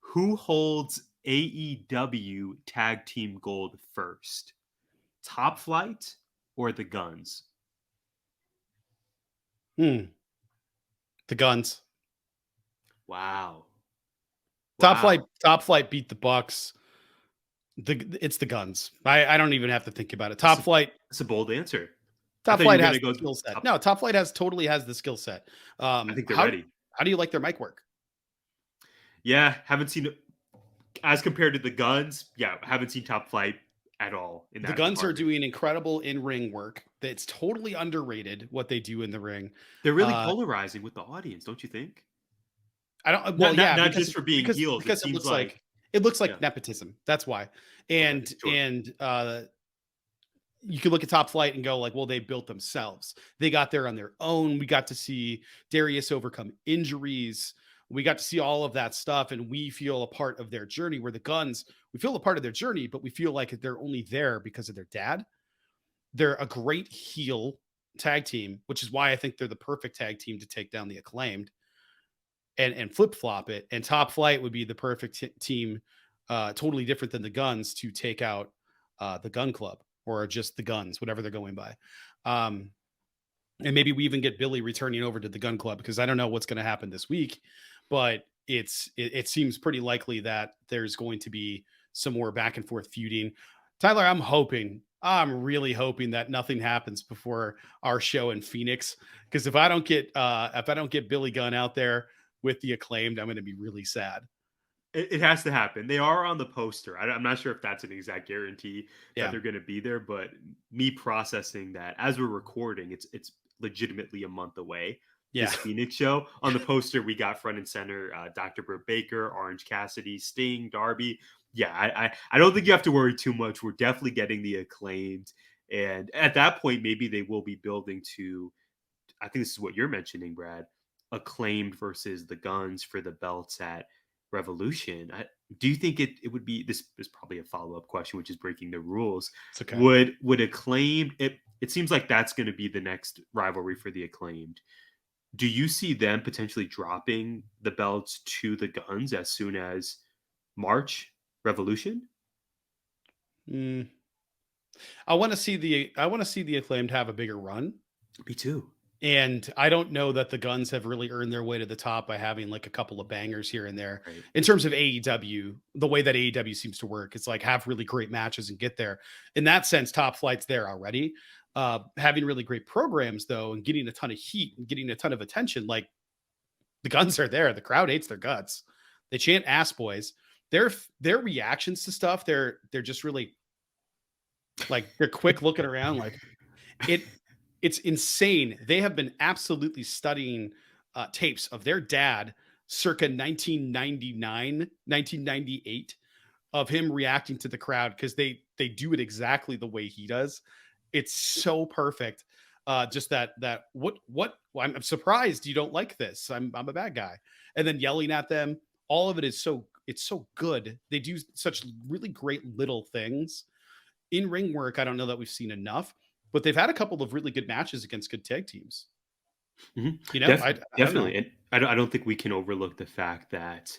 C: Who holds AEW Tag Team Gold first? Top Flight or the Guns?
B: The Guns.
C: Wow.
B: Top Flight beat the Bucks. It's the Guns. I don't even have to think about it. Top Flight.
C: That's a bold answer.
B: Top Flight has the skill set. No, Top Flight totally has the skill set.
C: I think they're ready.
B: How do you like their mic work?
C: Yeah, haven't seen it as compared to the Guns. Yeah, haven't seen Top Flight at all. In that
B: the Guns
C: department.
B: are doing incredible in-ring work. It's totally underrated what they do in the ring.
C: They're really polarizing with the audience, don't you think?
B: I don't. Well,
C: not just for being heels.
B: Because it looks like nepotism. That's why. And you can look at Top Flight and go like, well, they built themselves. They got there on their own. We got to see Darius overcome injuries. We got to see all of that stuff, and we feel a part of their journey. Where the Guns, we feel a part of their journey, but we feel like they're only there because of their dad. They're a great heel tag team, which is why I think they're the perfect tag team to take down the Acclaimed and flip-flop it. And Top Flight would be the perfect team, totally different than the Guns, to take out the Gun Club or just the Guns, whatever they're going by. And maybe we even get Billy returning over to the Gun Club, because I don't know what's going to happen this week, but it seems pretty likely that there's going to be some more back and forth feuding. Tyler, I'm really hoping that nothing happens before our show in Phoenix, because if I don't get Billy Gunn out there with the Acclaimed, I'm going to be really sad.
C: It has to happen. They are on the poster. I'm not sure if that's an exact guarantee that they're going to be there, but me processing that as we're recording, it's legitimately a month away.
B: Yeah.
C: This Phoenix show. On the poster, we got front and center Dr. Britt Baker, Orange Cassidy, Sting, Darby. Yeah, I don't think you have to worry too much. We're definitely getting the Acclaimed. And at that point, maybe they will be building to, I think this is what you're mentioning, Brad, Acclaimed versus the Guns for the belts at Revolution. Do you think it would be, this is probably a follow-up question, which is breaking the rules.
B: It's okay.
C: Would Acclaimed, it seems like that's going to be the next rivalry for the Acclaimed. Do you see them potentially dropping the belts to the Guns as soon as March Revolution?
B: I want to see the Acclaimed have a bigger run.
C: Me too.
B: And I don't know that the Guns have really earned their way to the top by having like a couple of bangers here and there.
C: Right.
B: In terms of AEW, the way that AEW seems to work, it's like have really great matches and get there. In that sense, Top Flight's there already. Having really great programs though, and getting a ton of heat and getting a ton of attention, like the Guns are there. The crowd hates their guts. They chant "ass boys." Their reactions to stuff, they're just really like they're quick looking around like it's insane. They have been absolutely studying tapes of their dad circa 1999, 1998 of him reacting to the crowd because they do it exactly the way he does. It's so perfect. Just that what well, I'm surprised you don't like this. I'm a bad guy. And then yelling at them. All of it is it's so good. They do such really great little things. In ring work, I don't know that we've seen enough, but they've had a couple of really good matches against good tag teams.
C: Mhm.
B: You know, I
C: Definitely. And I don't think we can overlook the fact that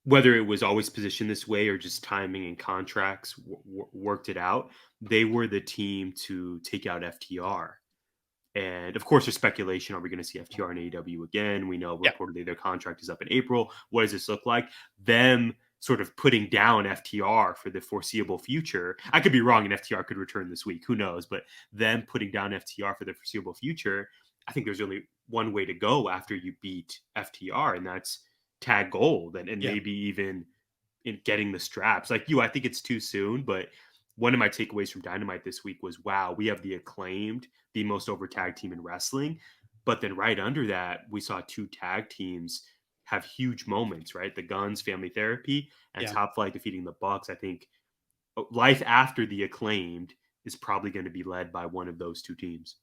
C: whether it was always positioned this way or just timing and contracts worked it out, they were the team to take out FTR. And of course, there's speculation. Are we going to see FTR and AEW again? We know reportedly their contract is up in April. What does this look like? Them sort of putting down FTR for the foreseeable future. I could be wrong, and FTR could return this week. Who knows? But them putting down FTR for the foreseeable future, I think there's only one way to go after you beat FTR, and that's tag gold and maybe even in getting the straps. Like you, I think it's too soon, but one of my takeaways from Dynamite this week was, wow, we have the Acclaimed, the most over tag team in wrestling. But then right under that, we saw two tag teams have huge moments, right? The Guns, Family Therapy, and Top Flight defeating the Bucks. I think life after the Acclaimed is probably going to be led by one of those two teams.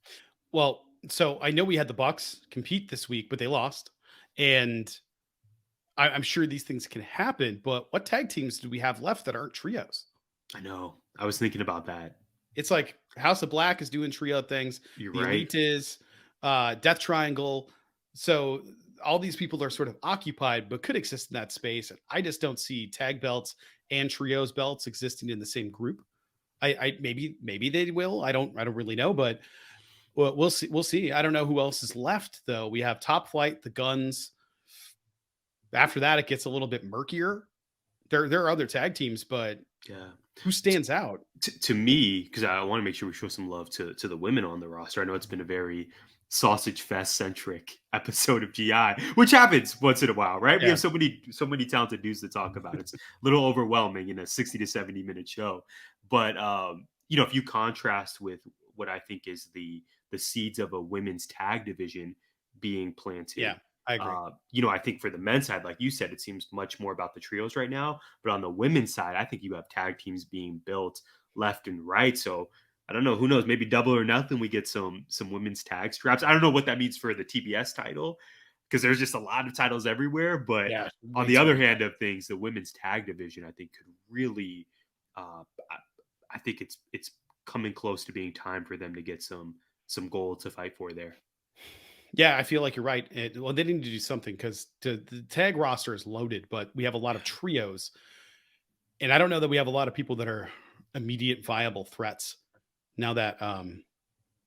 B: Well, so I know we had the Bucks compete this week, but they lost. And I'm sure these things can happen, but what tag teams do we have left that aren't trios?
C: I know. I was thinking about that.
B: It's like House of Black is doing trio things.
C: You're
B: the
C: right.
B: Elite is, Death Triangle. So all these people are sort of occupied, but could exist in that space. And I just don't see tag belts and trios belts existing in the same group. I maybe they will. I don't really know, but we'll see. We'll see. I don't know who else is left though. We have Top Flight, the Guns. After that, it gets a little bit murkier. There are other tag teams, but who stands out?
C: To me, because I want to make sure we show some love to the women on the roster. I know it's been a very sausage fest centric episode of GI, which happens once in a while, right? We have so many talented dudes to talk about. It's a little overwhelming in a 60 to 70 minute show. But if you contrast with what I think is the seeds of a women's tag division being planted.
B: Yeah, I agree.
C: I think for the men's side, like you said, it seems much more about the trios right now. But on the women's side, I think you have tag teams being built left and right. So I don't know. Who knows? Maybe Double or Nothing, we get some women's tag straps. I don't know what that means for the TBS title because there's just a lot of titles everywhere. But on the other hand of things, the women's tag division, I think, could really. I think it's coming close to being time for them to get some gold to fight for there.
B: Yeah, I feel like you're right. They need to do something because the tag roster is loaded, but we have a lot of trios. And I don't know that we have a lot of people that are immediate viable threats now that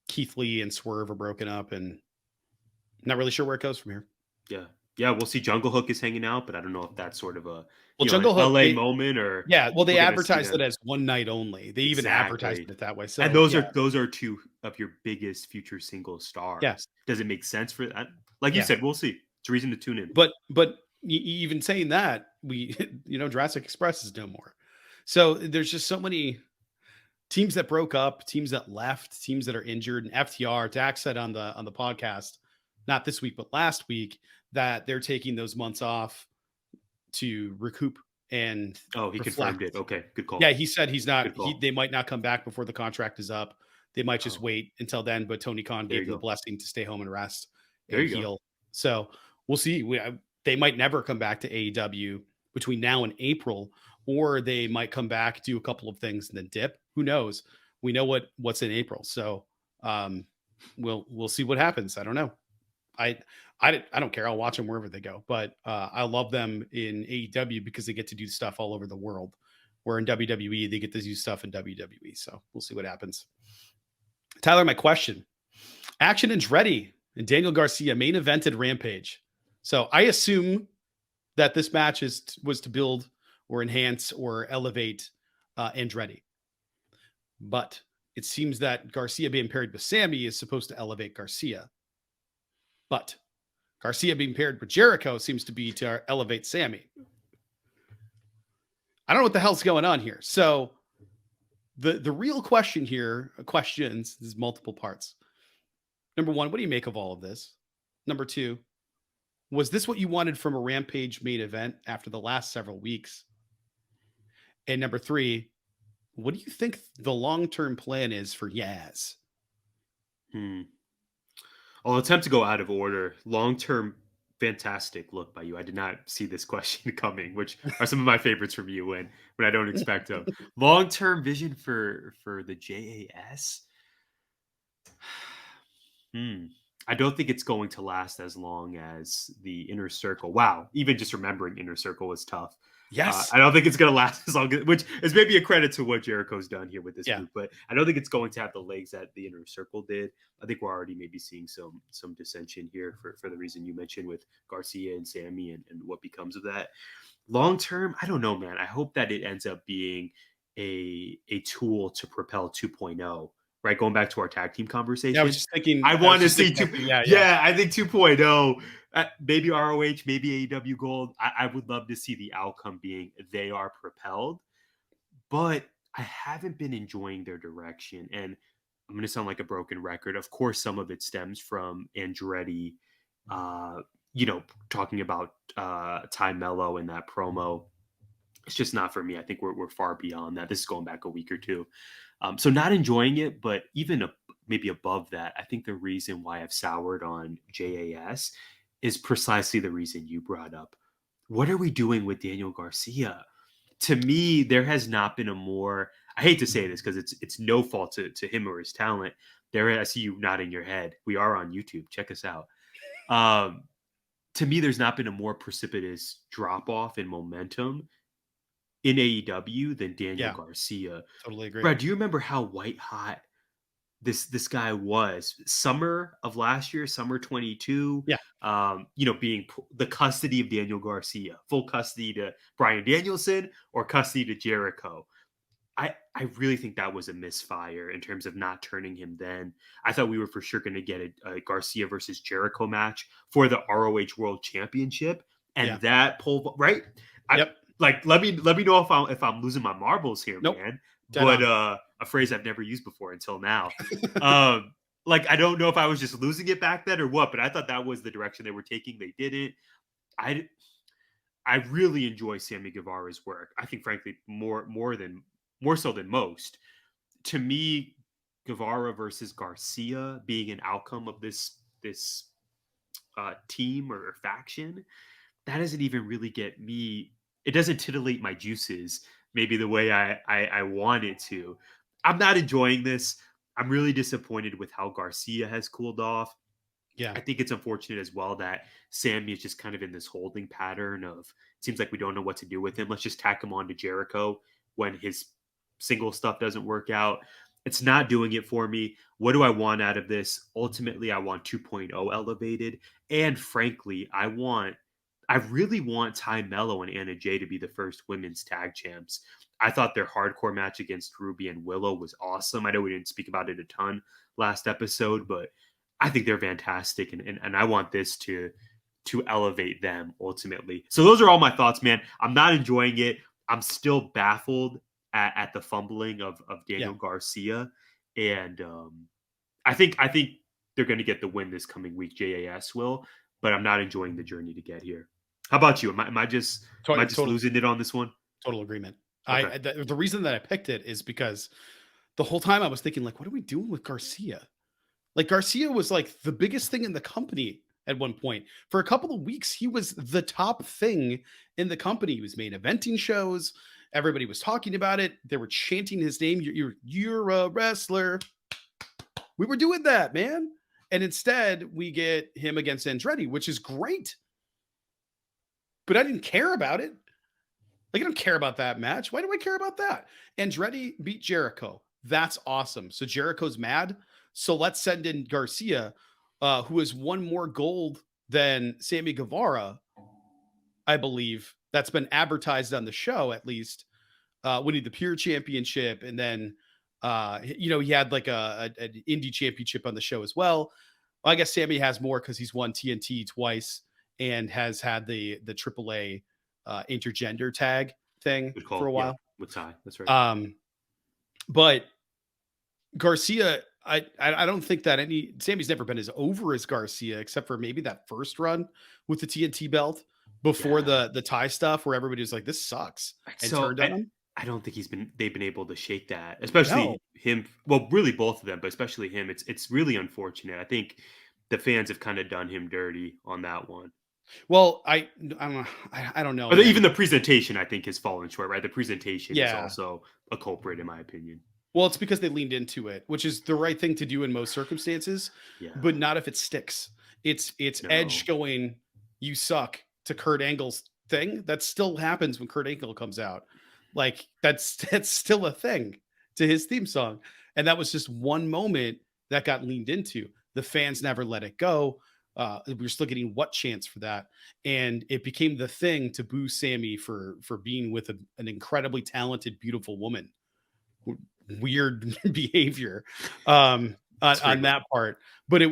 B: Keith Lee and Swerve are broken up, and not really sure where it goes from here.
C: Yeah, we'll see. Jungle Hook is hanging out, but I don't know if that's sort of a
B: Jungle Hook
C: LA moment or
B: they advertised it as one night only. They even advertised it that way. So
C: and those are two of your biggest future single stars.
B: Yes.
C: Does it make sense for that? Like you said, we'll see. It's a reason to tune in.
B: But even saying that, we Jurassic Express is no more. So there's just so many teams that broke up, teams that left, teams that are injured, and FTR. Dak said on the podcast, not this week but last week, that they're taking those months off to recoup and
C: he confirmed it. Okay, good call.
B: Yeah, he said he's not. They might not come back before the contract is up. They might just wait until then. But Tony Khan gave him the blessing to stay home and rest and heal. So we'll see. They might never come back to AEW between now and April, or they might come back, do a couple of things, and then dip. Who knows? We know what's in April, so we'll see what happens. I don't know. I don't care. I'll watch them wherever they go, but I love them in AEW because they get to do stuff all over the world. Where in WWE, they get to do stuff in WWE. So we'll see what happens. Tyler, my question: Action Andretti and Daniel Garcia main evented Rampage. So I assume that this match was to build or enhance or elevate Andretti. But it seems that Garcia being paired with Sami is supposed to elevate Garcia. But Garcia being paired with Jericho seems to be to elevate Sami. I don't know what the hell's going on here. So the real question here, questions, there's multiple parts. Number one, what do you make of all of this? Number two, was this what you wanted from a Rampage main event after the last several weeks? And number three, what do you think the long-term plan is for JAS?
C: I'll attempt to go out of order. Long-term, fantastic look by you. I did not see this question coming, which are some of my favorites from you when I don't expect them. Long-term vision for the JAS. I don't think it's going to last as long as the Inner Circle. Wow, even just remembering Inner Circle was tough.
B: Yes.
C: I don't think it's going to last as long, which is maybe a credit to what Jericho's done here with this group, but I don't think it's going to have the legs that the Inner Circle did. I think we're already maybe seeing some dissension here for the reason you mentioned with Garcia and Sami and what becomes of that. Long term, I don't know, man. I hope that it ends up being a tool to propel 2.0. Right, going back to our tag team conversation.
B: Yeah, I was just thinking.
C: I want to see
B: Yeah,
C: I think 2.0, maybe ROH, maybe AEW Gold. I would love to see the outcome being they are propelled, but I haven't been enjoying their direction. And I'm going to sound like a broken record. Of course, some of it stems from Andretti, talking about Ty Mello in that promo. It's just not for me. I think we're far beyond that. This is going back a week or two. So not enjoying it, but even maybe above that, I think the reason why I've soured on JAS is precisely the reason you brought up. What are we doing with Daniel Garcia? To me, there has not been a more, I hate to say this because it's no fault to him or his talent. I see you nodding your head. We are on YouTube. Check us out. To me, there's not been a more precipitous drop off in momentum in AEW than Daniel Garcia.
B: Totally agree.
C: Brad, do you remember how white hot this guy was? Summer of last year, summer 22.
B: Yeah.
C: Being the custody of Daniel Garcia, full custody to Bryan Danielson or custody to Jericho. I really think that was a misfire in terms of not turning him then. I thought we were for sure going to get a Garcia versus Jericho match for the ROH World Championship. And that pull, right?
B: Yep.
C: Like, let me know if I'm losing my marbles here,
B: nope.
C: man.
B: Dead
C: but
B: on.
C: A phrase I've never used before until now. I don't know if I was just losing it back then or what, but I thought that was the direction they were taking. They didn't. I really enjoy Sammy Guevara's work. I think, frankly, more so than most. To me, Guevara versus Garcia being an outcome of this team or faction, that doesn't even really get me. It doesn't titillate my juices maybe the way I want it to. I'm not enjoying this. I'm really disappointed with how Garcia has cooled off.
B: Yeah.
C: I think it's unfortunate as well that Sami is just kind of in this holding pattern of, it seems like we don't know what to do with him. Let's just tack him on to Jericho when his single stuff doesn't work out. It's not doing it for me. What do I want out of this? Ultimately, I want 2.0 elevated. And frankly, I really want Ty Mello and Anna Jay to be the first women's tag champs. I thought their hardcore match against Ruby and Willow was awesome. I know we didn't speak about it a ton last episode, but I think they're fantastic. And I want this to elevate them ultimately. So those are all my thoughts, man. I'm not enjoying it. I'm still baffled at the fumbling of Daniel Garcia. And I think they're going to get the win this coming week. JAS will, but I'm not enjoying the journey to get here. How about you? Am I just losing it on this one?
B: Total agreement.
C: Okay.
B: The reason that I picked it is because the whole time I was thinking, like, what are we doing with Garcia? Like, Garcia was like the biggest thing in the company at one point. For a couple of weeks, he was the top thing in the company. He was main eventing shows. Everybody was talking about it. They were chanting his name. You're a wrestler. We were doing that, man. And instead, we get him against Andretti, which is great. But I didn't care about it. Like, I don't care about that match. Why do I care about that? Andretti beat Jericho. That's awesome. So Jericho's mad. So let's send in Garcia. who has won more gold than Sammy Guevara, I believe, that's been advertised on the show, at least, winning the Pure Championship. And then, he had like an indie championship on the show as well. I guess Sammy has more because he's won TNT twice and has had the AAA intergender tag thing
C: Good call.
B: for a while.
C: Yeah, with Ty. That's right.
B: But Garcia, I don't think that Sammy's never been as over as Garcia, except for maybe that first run with the TNT belt before the Ty stuff, where everybody was like, "This sucks," and turned on him.
C: I don't think they've been able to shake that, especially him. Well, really both of them, but especially him. It's really unfortunate. I think the fans have kind of done him dirty on that one.
B: Well, I don't know.
C: But even the presentation, I think, has fallen short, right? The presentation is also a culprit, in my opinion.
B: Well, it's because they leaned into it, which is the right thing to do in most circumstances, but not if it sticks. It's Edge going, "You suck," to Kurt Angle's thing. That still happens when Kurt Angle comes out. Like that's still a thing to his theme song. And that was just one moment that got leaned into. The fans never let it go. We're still getting what chance for that. And it became the thing to boo Sammy for being with an incredibly talented, beautiful woman. Weird behavior on that part. But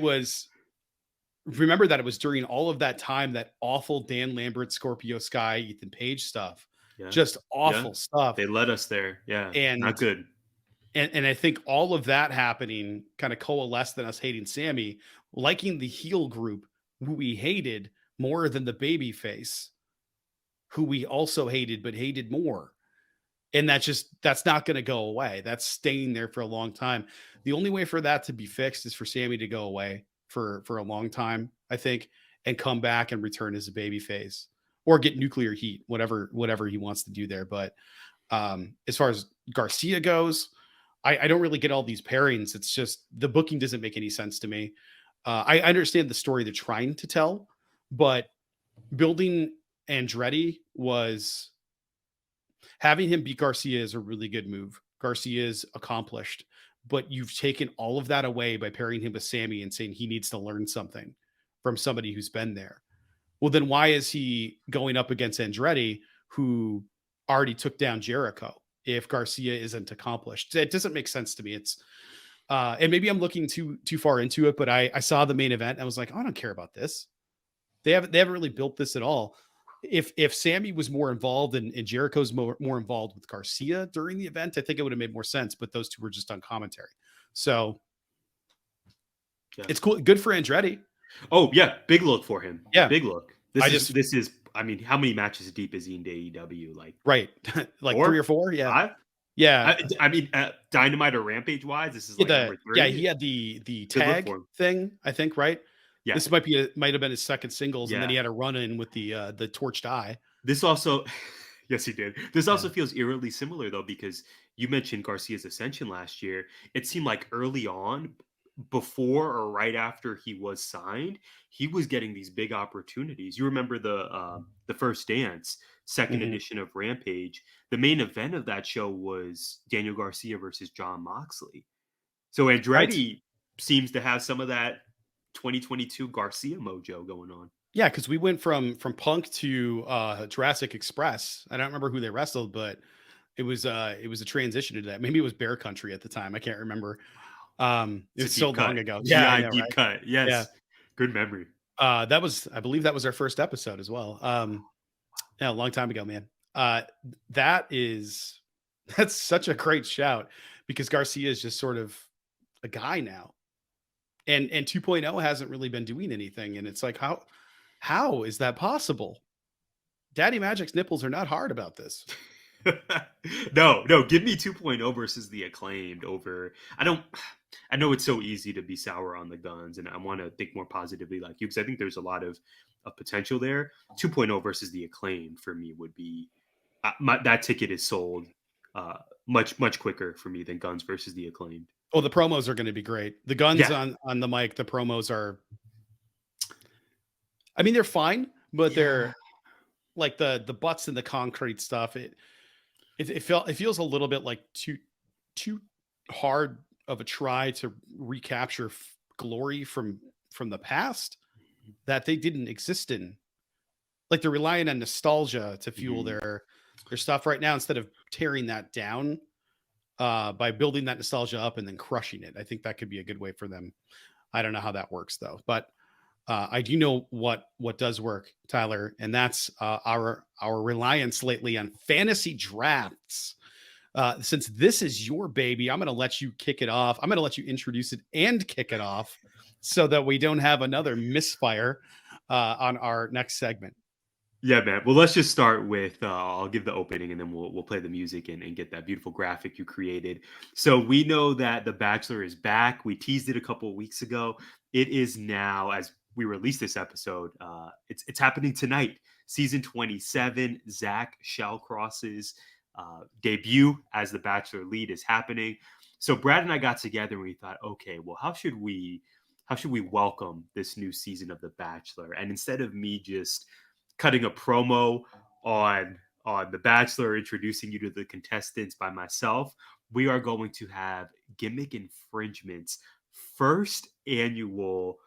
B: remember that it was during all of that time, that awful Dan Lambert, Scorpio Sky, Ethan Page stuff. Yeah. Just awful stuff.
C: They led us there. Yeah. And not good.
B: And I think all of that happening kind of coalesced in us hating Sammy, liking the heel group who we hated more than the baby face, who we also hated, but hated more. And that's not going to go away. That's staying there for a long time. The only way for that to be fixed is for Sammy to go away for a long time, I think, and come back and return as a baby face or get nuclear heat, whatever he wants to do there. But as far as Garcia goes, I don't really get all these pairings. It's just the booking doesn't make any sense to me. I understand the story they're trying to tell, but building Andretti was having him beat Garcia is a really good move. Garcia is accomplished, but you've taken all of that away by pairing him with Sammy and saying he needs to learn something from somebody who's been there. Well, then why is he going up against Andretti, who already took down Jericho, if Garcia isn't accomplished? It doesn't make sense to me. It's and maybe I'm looking too far into it, but I saw the main event and I was like, I don't care about this. They haven't really built this at all. If Sammy was more involved and Jericho's more involved with Garcia during the event, I think it would have made more sense, but those two were just on commentary. So it's cool. Good for Andretti.
C: Oh yeah. Big look for him.
B: Yeah.
C: Big look. This is, I mean, how many matches deep is he in AEW? Like,
B: right. Like 3 or 4. Yeah.
C: 5?
B: Yeah.
C: I mean, Dynamite or Rampage wise, this is like number 3.
B: Yeah. He had the tag thing, I think, right? Yeah. This might have been his second singles, and then he had a run in with the torched eye.
C: This also, yes, he did. This also feels eerily similar though, because you mentioned Garcia's ascension last year. It seemed like early on, before or right after he was signed, he was getting these big opportunities. You remember the First Dance, second edition of Rampage. The main event of that show was Daniel Garcia versus Jon Moxley. So Andretti seems to have some of that 2022 Garcia mojo going on.
B: Yeah, because we went from Punk to Jurassic Express. I don't remember who they wrestled, but it was a transition to that. Maybe it was Bear Country at the time. I can't remember. It's so long ago.
C: Yeah, deep cut. Yes. Yeah. Good memory.
B: I believe that was our first episode as well. Yeah, a long time ago, man. That's such a great shout, because Garcia is just sort of a guy now. And 2.0 hasn't really been doing anything. And it's like, how is that possible? Daddy Magic's nipples are not hard about this.
C: No, give me 2.0 versus the Acclaimed over. I know it's so easy to be sour on the Guns, and I want to think more positively like you, because I think there's a lot of potential there. 2.0 versus the Acclaimed for me would be that ticket is sold much quicker for me than Guns versus the Acclaimed.
B: Oh, the promos are going to be great. The Guns on the mic, the promos are, I mean, they're fine, but they're like the butts and the concrete stuff. It feels a little bit like too hard of a try to recapture glory from from the past that they didn't exist in. Like they're relying on nostalgia to fuel their stuff right now instead of tearing that down by building that nostalgia up and then crushing it. I think that could be a good way for them. I don't know how that works though, but I do know what does work, Tyler, and that's our reliance lately on fantasy drafts. Since this is your baby, I'm going to let you kick it off. I'm going to let you introduce it and kick it off so that we don't have another misfire on our next segment.
C: Yeah, man. Well, let's just start with I'll give the opening and then we'll play the music and get that beautiful graphic you created. So we know that The Bachelor is back. We teased it a couple of weeks ago. It is now, as we release this episode, it's happening tonight. Season 27, Zach Shallcross's debut as the Bachelor lead is happening. So Brad and I got together and we thought, okay, well, how should we welcome this new season of The Bachelor? And instead of me just cutting a promo on The Bachelor, introducing you to the contestants by myself, we are going to have Gimmick Infringement's first annual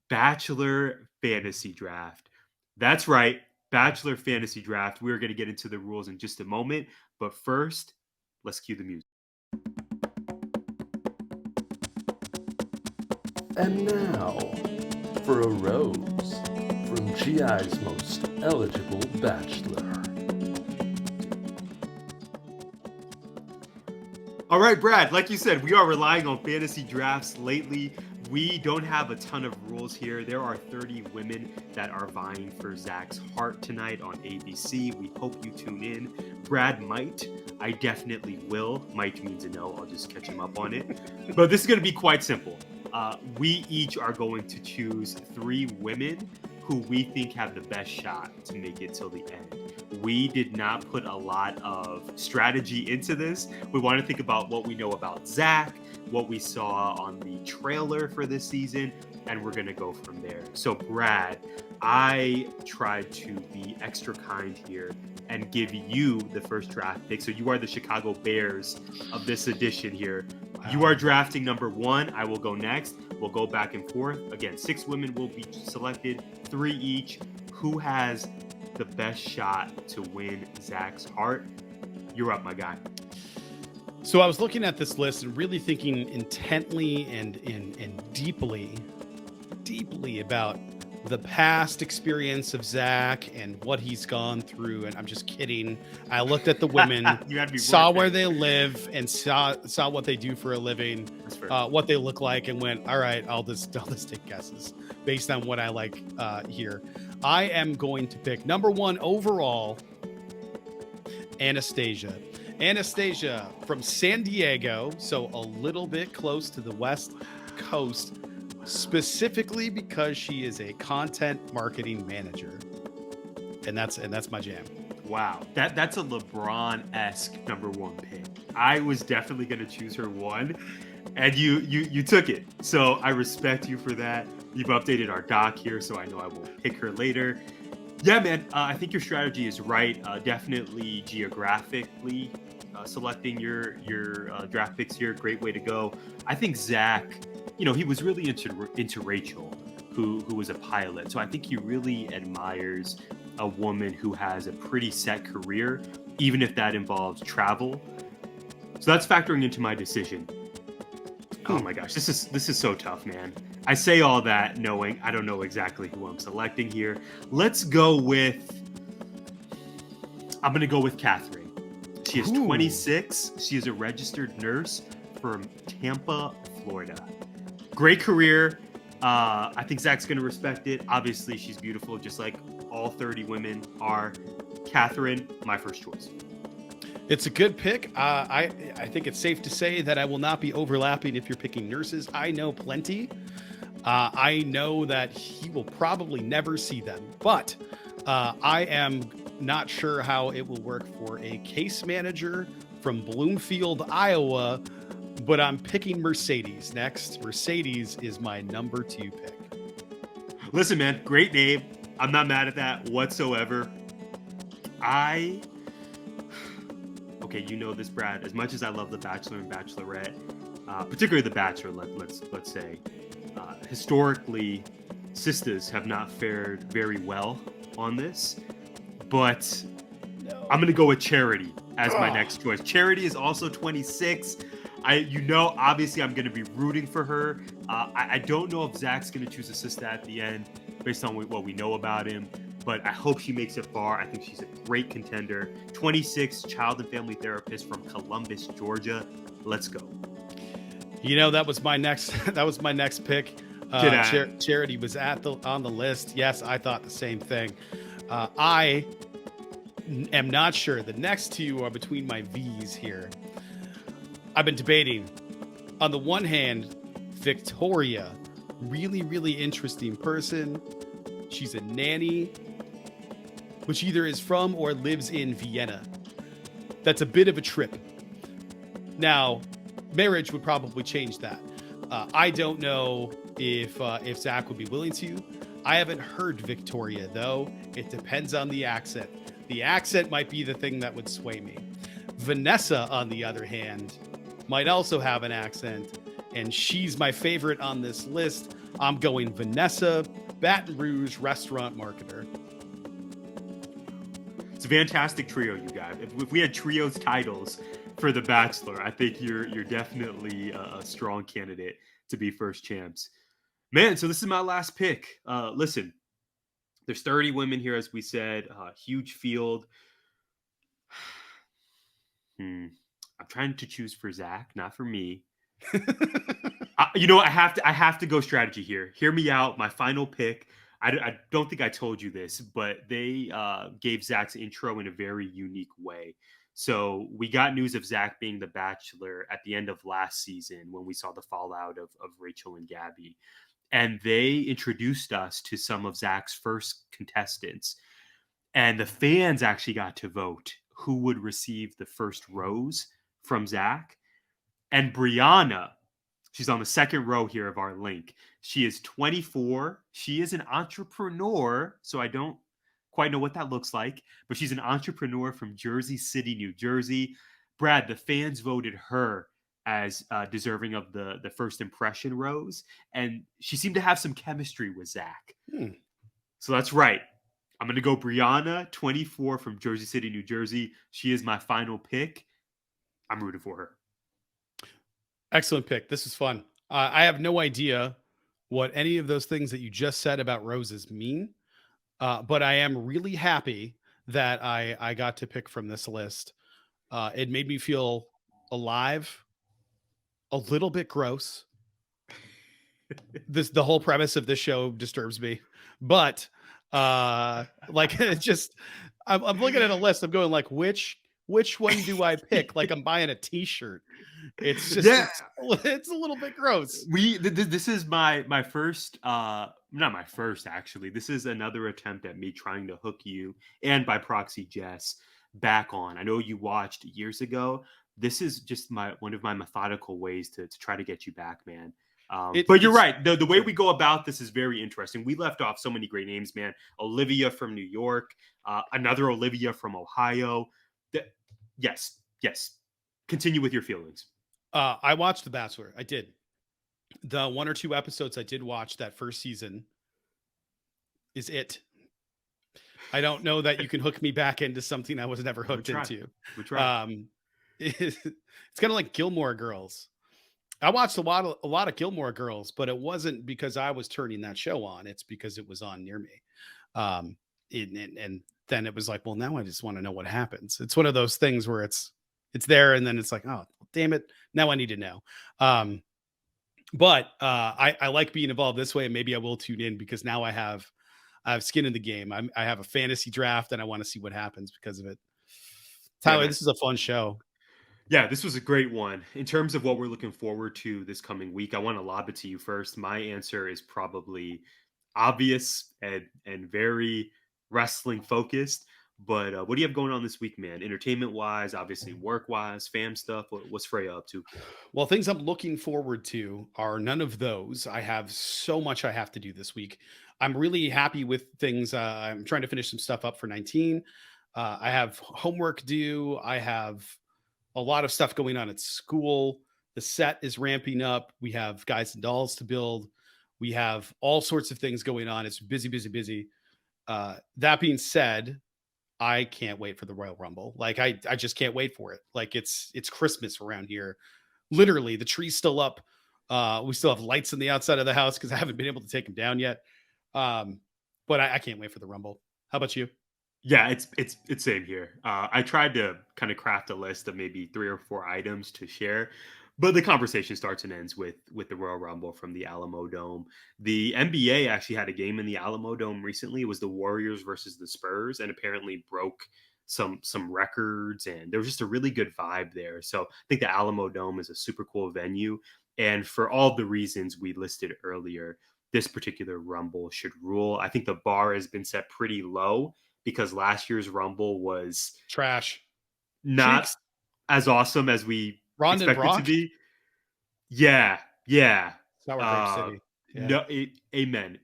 C: Bachelor Fantasy Draft. That's right, Bachelor Fantasy Draft. We're going to get into the rules in just a moment, but first, let's cue the music.
A: And now, for a rose from GI's most eligible bachelor.
C: All right, Brad, like you said, we are relying on fantasy drafts lately. We don't have a ton of rules here. There are 30 women that are vying for Zach's heart tonight on ABC. We hope you tune in. Brad might. I definitely will. Might means a no. I'll just catch him up on it. But this is going to be quite simple. We each are going to choose 3 women who we think have the best shot to make it till the end. We did not put a lot of strategy into this. We want to think about what we know about Zach, what we saw on the trailer for this season, and we're going to go from there. So, Brad, I tried to be extra kind here and give you the first draft pick. So you are the Chicago Bears of this edition here. Wow. You are drafting number 1. I will go next. We'll go back and forth. Again, 6 women will be selected, 3 each. Who has the best shot to win Zach's heart? You're up, my guy.
B: So I was looking at this list and really thinking intently and deeply about the past experience of Zach and what he's gone through. And I'm just kidding. I looked at the women, saw where they live, and saw what they do for a living, what they look like, and went, all right, I'll just take guesses based on what I like here. I am going to pick number 1 overall, Anastasia. Anastasia from San Diego, so a little bit close to the West Coast, specifically because she is a content marketing manager, and that's my jam.
C: Wow, that's a LeBron-esque number 1 pick. I was definitely going to choose her 1, and you took it. So I respect you for that. You've updated our doc here, so I know I will pick her later. Yeah, man, I think your strategy is right. Definitely geographically selecting your draft picks here. Great way to go. I think Zach, he was really into Rachel, who was a pilot. So I think he really admires a woman who has a pretty set career, even if that involves travel. So that's factoring into my decision. Oh my gosh, this is so tough, man. I say all that knowing I don't know exactly who I'm selecting here. I'm going to go with Catherine. She is 26. She is a registered nurse from Tampa, Florida. Great career. I think Zach's going to respect it. Obviously, she's beautiful, just like all 30 women are. Catherine, my first choice.
B: It's a good pick. I think it's safe to say that I will not be overlapping if you're picking nurses. I know plenty. I know that he will probably never see them, but I am not sure how it will work for a case manager from Bloomfield, Iowa, but I'm picking Mercedes next. Mercedes is my number 2 pick.
C: Listen, man, great name. I'm not mad at that whatsoever. Okay, you know this, Brad. As much as I love The Bachelor and Bachelorette, particularly The Bachelor, let's say, Historically, sisters have not fared very well on this, but I'm gonna go with Charity as my next choice. Charity is also 26. Obviously I'm gonna be rooting for her. I don't know if Zach's gonna choose a sister at the end based on what we know about him, but I hope she makes it far. I think she's a great contender. 26, child and family therapist from Columbus, Georgia. Let's go.
B: That was my next. That was my next pick. Charity was on the list. Yes, I thought the same thing. I am not sure. The next two are between my V's here. I've been debating. On the one hand, Victoria, really, really interesting person. She's a nanny, which either is from or lives in Vienna. That's a bit of a trip. Now, marriage would probably change that. I don't know if Zach would be willing to. I haven't heard Victoria, though. It depends on the accent. The accent might be the thing that would sway me. Vanessa, on the other hand, might also have an accent, and she's my favorite on this list. I'm going Vanessa, Baton Rouge restaurant marketer.
C: It's a fantastic trio, you guys. If we had trios titles for The Bachelor, I think you're definitely a strong candidate to be first champs. Man, so this is my last pick. Listen, there's 30 women here, as we said, huge field. I'm trying to choose for Zach, not for me. I have to go strategy here. Hear me out. My final pick. I don't think I told you this, but they gave Zach's intro in a very unique way. So we got news of Zach being the Bachelor at the end of last season when we saw the fallout of Rachel and Gabby. And they introduced us to some of Zach's first contestants. And the fans actually got to vote who would receive the first rose from Zach. And Brianna, she's on the second row here of our link. She is 24. She is an entrepreneur. So I don't quite know what that looks like, but she's an entrepreneur from Jersey City, New Jersey. Brad, the fans voted her as deserving of the first impression rose. And she seemed to have some chemistry with Zach. So that's right. I'm going to go Brianna, 24 from Jersey City, New Jersey. She is my final pick. I'm rooting for her.
B: Excellent pick. This is fun. I have no idea what any of those things that you just said about roses mean, but I am really happy that I got to pick from this list. It made me feel alive, a little bit gross. The whole premise of this show disturbs me, but it just I'm looking at a list. I'm going like, which one do I pick? Like I'm buying a t-shirt. It's just it's a little bit gross.
C: This is my first not my first actually. This is another attempt at me trying to hook you and by proxy Jess back on. I know you watched years ago. This is just one of my methodical ways to try to get you back, man. But you're right. The way we go about this is very interesting. We left off so many great names, man. Olivia from New York, another Olivia from Ohio. Yes. Continue with your feelings.
B: I watched The Bachelor. I did. The 1 or 2 episodes I did watch that first season is it. I don't know that you can hook me back into something I was never hooked into.
C: We tried.
B: It's kind of like Gilmore Girls. I watched a lot of Gilmore Girls, but it wasn't because I was turning that show on. It's because it was on near me. And then it was like, well, now I just want to know what happens. It's one of those things where it's there, and then it's like, oh, damn it, now I need to know. But I like being involved this way, and maybe I will tune in because now I have skin in the game. I have a fantasy draft, and I want to see what happens because of it. Tyler, this is a fun show.
C: Yeah, this was a great one. In terms of what we're looking forward to this coming week, I want to lob it to you first. My answer is probably obvious and very wrestling focused. But what do you have going on this week, man? Entertainment wise, obviously work wise, fam stuff. What's Freya up to?
B: Well, things I'm looking forward to are none of those. I have so much I have to do this week. I'm really happy with things. I'm trying to finish some stuff up for 19. I have homework due. I have a lot of stuff going on at school. The set is ramping up. We have Guys and Dolls to build. We have all sorts of things going on. It's busy, busy, busy. That being said, I can't wait for the Royal Rumble. Like I just can't wait for it. Like it's Christmas around here. Literally, the tree's still up. We still have lights on the outside of the house because I haven't been able to take them down yet. But I can't wait for the Rumble. How about you?
C: Yeah, it's same here. I tried to kind of craft a list of maybe 3 or 4 items to share, but the conversation starts and ends with the Royal Rumble from the Alamo Dome. The NBA actually had a game in the Alamo Dome recently. It was the Warriors versus the Spurs, and apparently broke some records, and there was just a really good vibe there. So I think the Alamo Dome is a super cool venue, and for all the reasons we listed earlier, this particular Rumble should rule. I think the bar has been set pretty low because last year's Rumble was
B: Trash.
C: not
B: Cheeks.
C: as awesome as we
B: Ronda and
C: expected it to
B: Brock?
C: be. Yeah.
B: It's not our big city. Yeah.
C: No,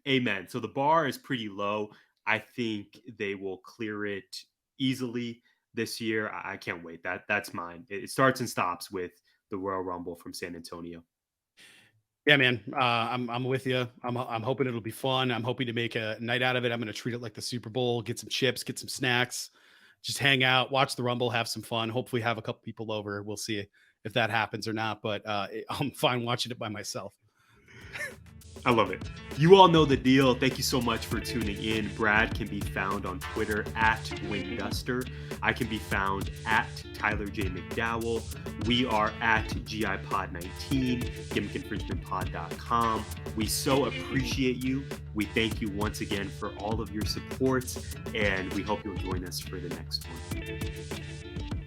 C: amen. So the bar is pretty low. I think they will clear it easily this year. I can't wait. That's mine. It starts and stops with the Royal Rumble from San Antonio.
B: Yeah, man. I'm with you. I'm hoping it'll be fun. I'm hoping to make a night out of it. I'm going to treat it like the Super Bowl, get some chips, get some snacks, just hang out, watch the Rumble, have some fun. Hopefully have a couple people over. We'll see if that happens or not, but I'm fine watching it by myself.
C: I love it. You all know the deal. Thank you so much for tuning in. Brad can be found on Twitter at Wingduster. I can be found at Tyler J. McDowell. We are at GIPod19, gimmickinfringementpod.com. We so appreciate you. We thank you once again for all of your support, and we hope you'll join us for the next one.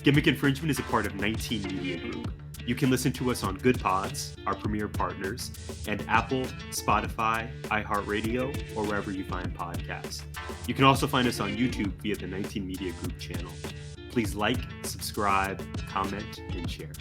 C: Gimmick Infringement is a part of 19 Media Group. You can listen to us on Good Pods, our premier partners, and Apple, Spotify, iHeartRadio, or wherever you find podcasts. You can also find us on YouTube via the 19 Media Group channel. Please like, subscribe, comment, and share.